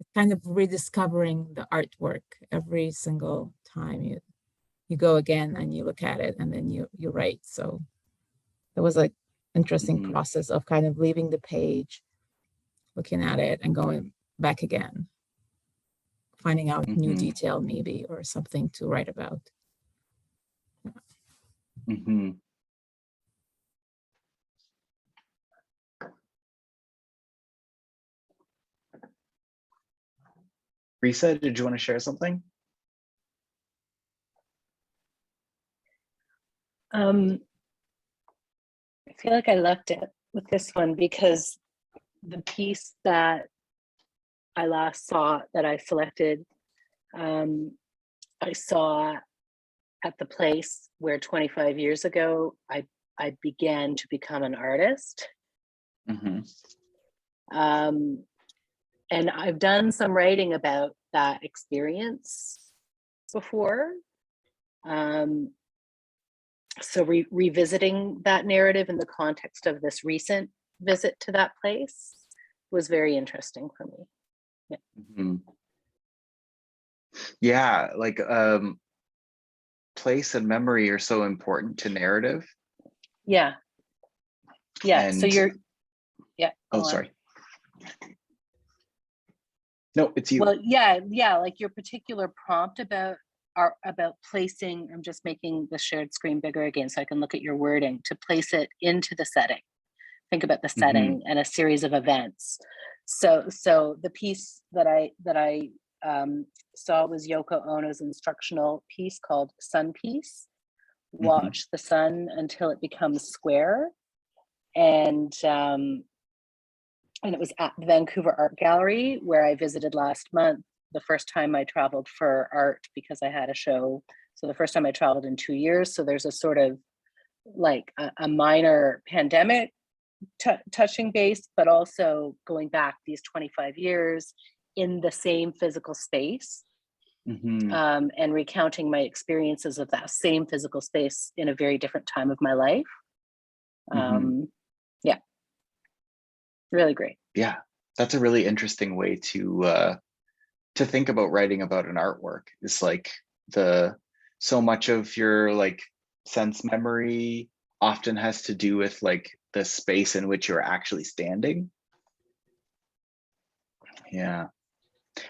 [SPEAKER 9] It's kind of rediscovering the artwork every single time you go again and you look at it and then you write. So it was like interesting process of kind of leaving the page, looking at it and going back again, finding out new detail maybe or something to write about.
[SPEAKER 2] Risa, did you want to share something?
[SPEAKER 1] I feel like I left it with this one because the piece that I last saw that I selected, I saw at the place where 25 years ago I began to become an artist. And I've done some writing about that experience before. So revisiting that narrative in the context of this recent visit to that place was very interesting for me. Yeah.
[SPEAKER 2] Yeah, like place and memory are so important to narrative.
[SPEAKER 1] Yeah. Yeah. So
[SPEAKER 2] And
[SPEAKER 1] you're, yeah.
[SPEAKER 2] oh, sorry. No, it's you.
[SPEAKER 1] Well, yeah, like your particular prompt about placing, I'm just making the shared screen bigger again so I can look at your wording, to place it into the setting. Think about the setting and a series of events. So the piece that I saw was Yoko Ono's instructional piece called Sun Piece. Watch the sun until it becomes square. And it was at the Vancouver Art Gallery where I visited last month, the first time I traveled for art because I had a show. So the first time I traveled in 2 years. So there's a sort of like a minor pandemic touching base, but also going back these 25 years in the same physical space, and recounting my experiences of that same physical space in a very different time of my life. Yeah. Really great.
[SPEAKER 2] Yeah, that's a really interesting way to think about writing about an artwork. Is like so much of your like sense memory often has to do with like the space in which you're actually standing. Yeah.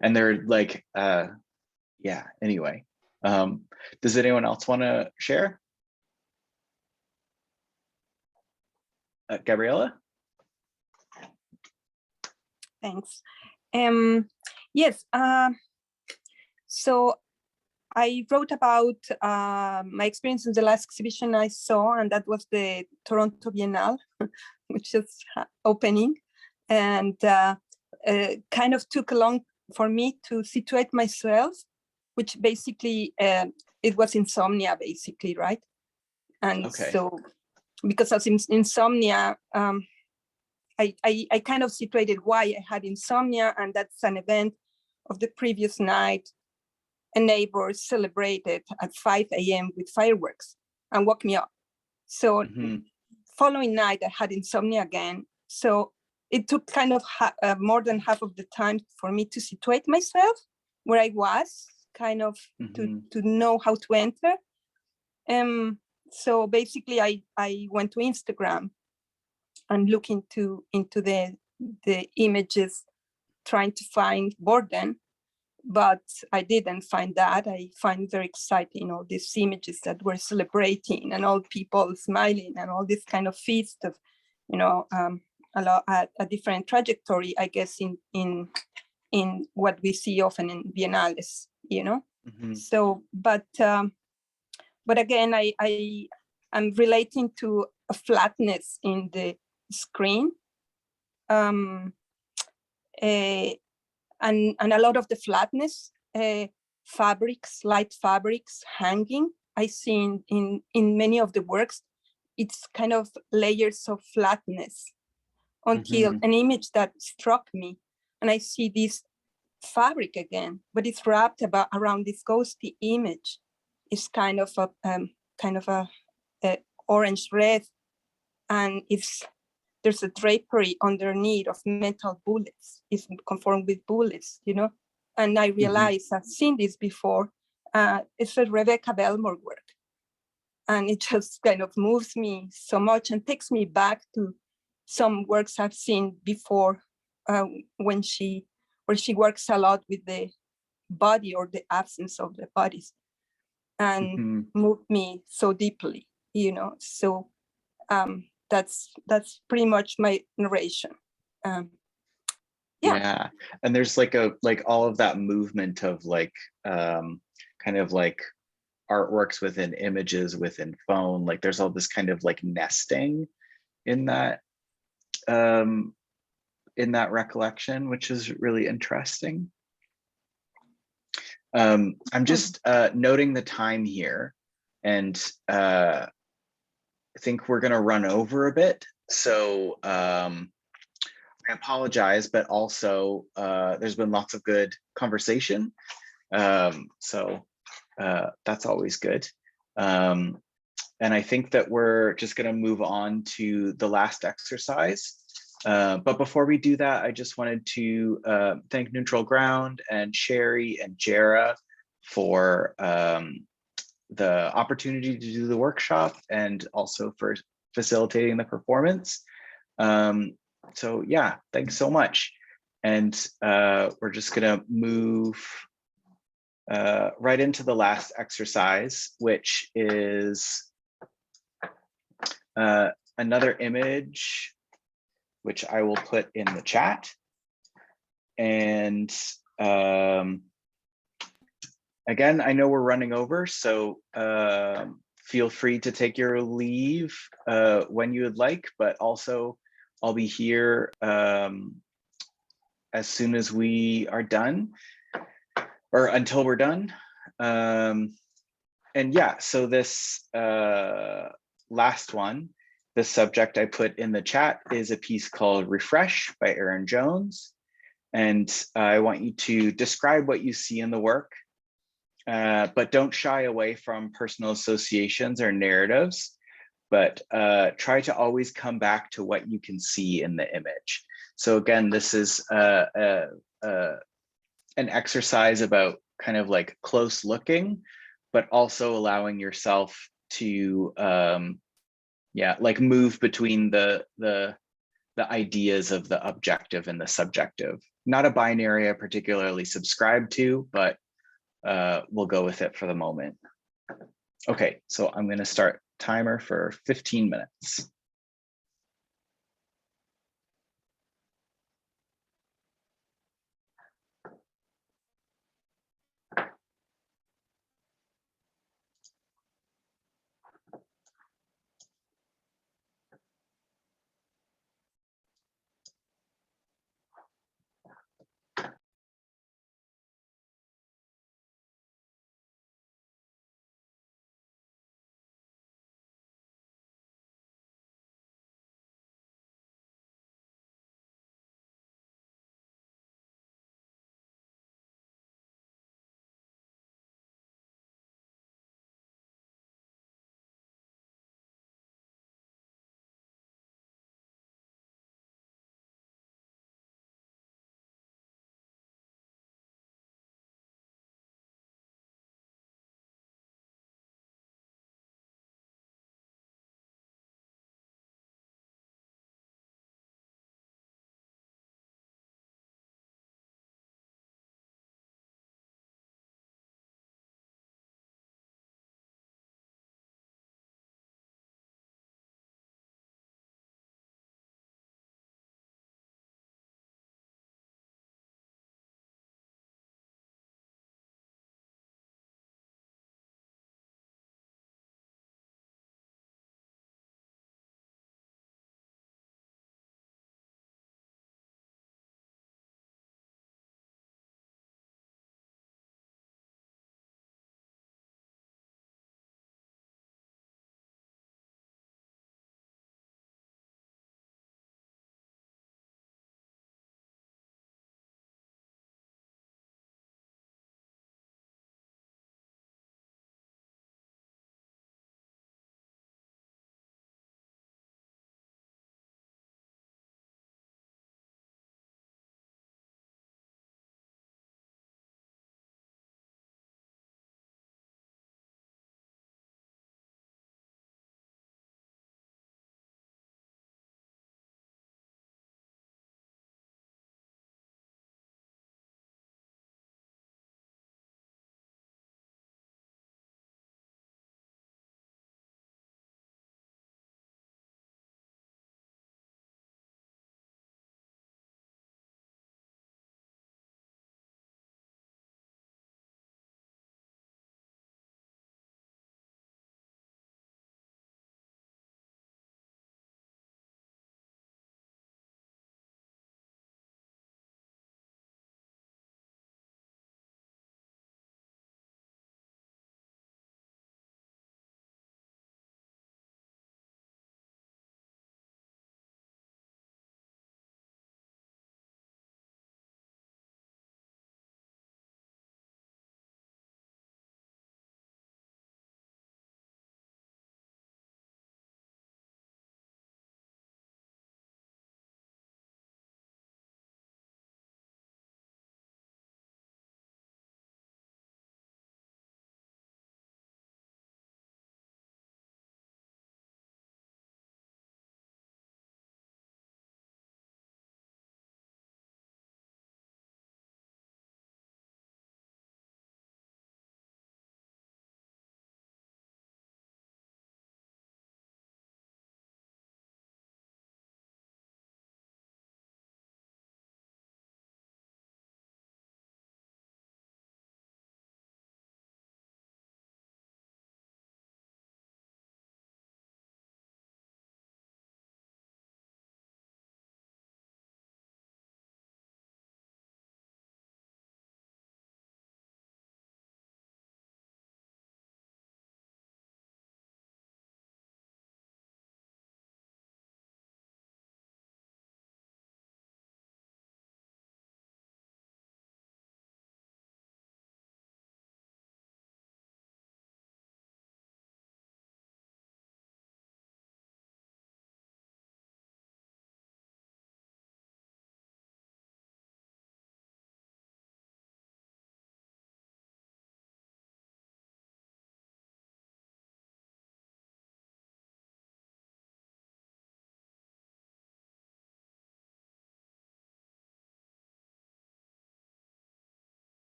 [SPEAKER 2] And they're like, yeah, anyway. Does anyone else want to share? Gabriella?
[SPEAKER 7] Thanks. Yes, so I wrote about my experience in the last exhibition I saw, and that was the Toronto Biennale, which is opening, and kind of took long for me to situate myself, which basically, it was insomnia, basically, right? And
[SPEAKER 2] Okay.
[SPEAKER 7] so, because of insomnia, I kind of situated why I had insomnia, and that's an event of the previous night. A neighbor celebrated at 5 a.m. with fireworks and woke me up. So following night, I had insomnia again. So it took kind of more than half of the time for me to situate myself where I was, kind of to know how to enter. So basically, I went to Instagram and looked into the images, trying to find boredom, but I didn't find that. I find very exciting all these images that we're celebrating and all people smiling and all this kind of feast of, a different trajectory, I guess, in what we see often in biennales, So, but again, I'm relating to a flatness in the screen. And a lot of the flatness, fabrics, light fabrics hanging, I see in many of the works, it's kind of layers of flatness until an image that struck me. And I see this fabric again, but it's wrapped around this ghosty image. It's kind of a orange red, and there's a drapery underneath of metal bullets. It's conformed with bullets, And I realized I've seen this before. It's a Rebecca Belmore work. And it just kind of moves me so much and takes me back to some works I've seen before, where she works a lot with the body or the absence of the bodies, and moved me so deeply, So that's pretty much my narration.
[SPEAKER 2] Yeah, and there's like all of that movement of like kind of like artworks within images within phone. Like there's all this kind of like nesting in that recollection, which is really interesting. I'm just noting the time here, and I think we're going to run over a bit. So I apologize, but also there's been lots of good conversation. So that's always good. And I think that we're just going to move on to the last exercise. But before we do that, I just wanted to thank Neutral Ground and Sherry and Jara for the opportunity to do the workshop and also for facilitating the performance. So yeah, thanks so much. And we're just gonna move right into the last exercise, which is another image, which I will put in the chat. And again, I know we're running over, so feel free to take your leave when you would like, but also I'll be here as soon as we are done, or until we're done. And yeah, so this last one, the subject I put in the chat is a piece called Refresh by Aaron Jones. And I want you to describe what you see in the work, but don't shy away from personal associations or narratives, but try to always come back to what you can see in the image. So again, this is an exercise about kind of like close looking, but also allowing yourself to like move between the ideas of the objective and the subjective. Not a binary I particularly subscribe to, but we'll go with it for the moment. Okay, so I'm going to start timer for 15 minutes.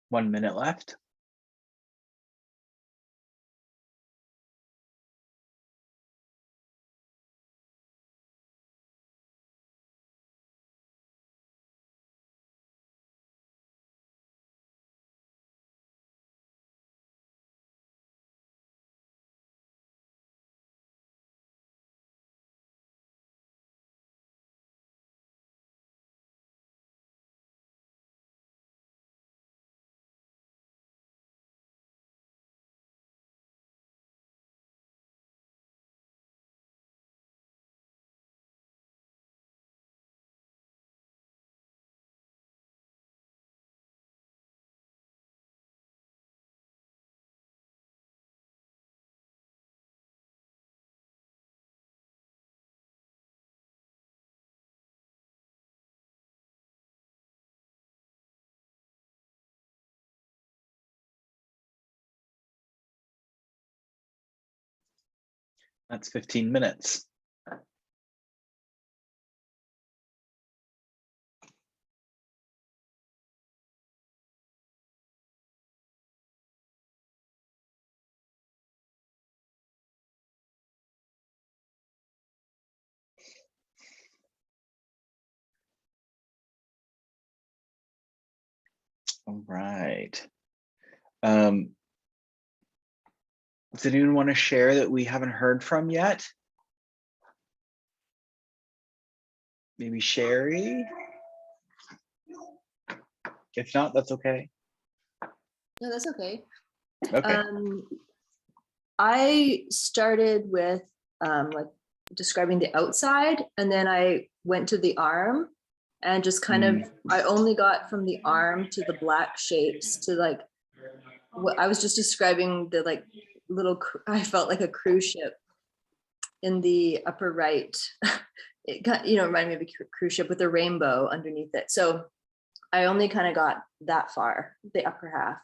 [SPEAKER 2] 1 minute left. That's 15 minutes. All right. Does anyone want to share that we haven't heard from yet? Maybe Sherry? If not, that's okay.
[SPEAKER 10] No, that's okay.
[SPEAKER 2] Okay.
[SPEAKER 10] I started with like describing the outside, and then I went to the arm and just kind of, I only got from the arm to the black shapes to like, what I was just describing the like little, I felt like a cruise ship in the upper right. It got, reminded me of a cruise ship with a rainbow underneath it. So I only kind of got that far, the upper half.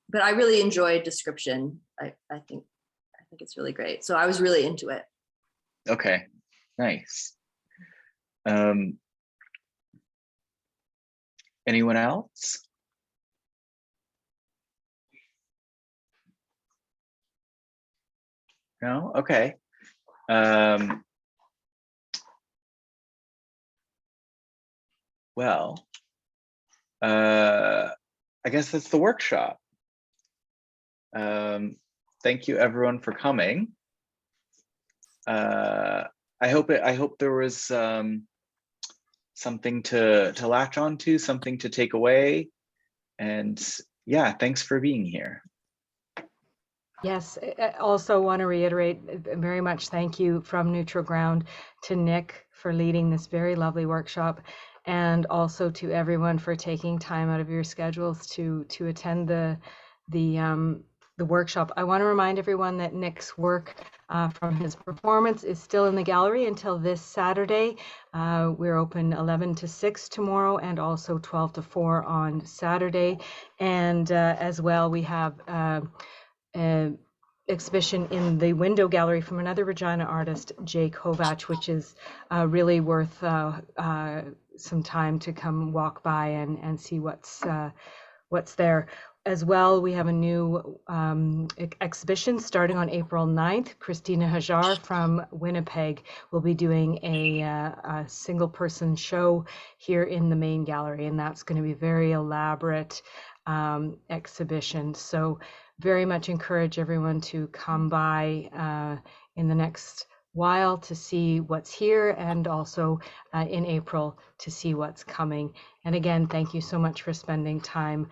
[SPEAKER 10] But I really enjoyed description. I think it's really great. So I was really into it.
[SPEAKER 2] Okay, nice. Anyone else? No? Okay. Well, I guess that's the workshop. Thank you everyone for coming. I hope there was something to latch onto, something to take away. And yeah, thanks for being here.
[SPEAKER 11] Yes, I also want to reiterate very much thank you from Neutral Ground to Nic for leading this very lovely workshop, and also to everyone for taking time out of your schedules to attend the workshop. I want to remind everyone that Nic's work from his performance is still in the gallery until this Saturday. We're open 11 to 6 tomorrow and also 12 to 4 on Saturday. And as well, we have exhibition in the window gallery from another Regina artist, Jay Kovach, which is really worth some time to come walk by and see what's there. As well, we have a new exhibition starting on April 9th. Christina Hajar from Winnipeg will be doing a single person show here in the main gallery, and that's going to be a very elaborate exhibition. So very much encourage everyone to come by in the next while to see what's here, and also in April to see what's coming. And again, thank you so much for spending time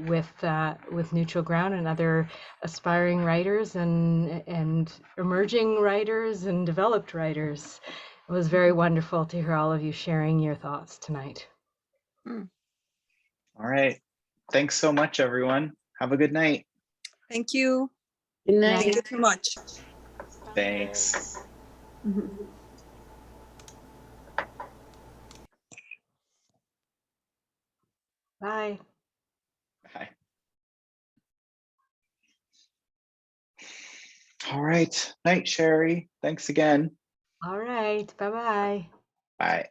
[SPEAKER 11] with Neutral Ground and other aspiring writers and emerging writers and developed writers. It was very wonderful to hear all of you sharing your thoughts tonight.
[SPEAKER 2] All right. Thanks so much, everyone. Have a good night.
[SPEAKER 7] Thank you.
[SPEAKER 4] Good night.
[SPEAKER 7] Thank you so much.
[SPEAKER 2] Thanks.
[SPEAKER 11] Bye.
[SPEAKER 2] Bye. All right. Night, Sherry. Thanks again.
[SPEAKER 11] All right. Bye-bye.
[SPEAKER 2] Bye.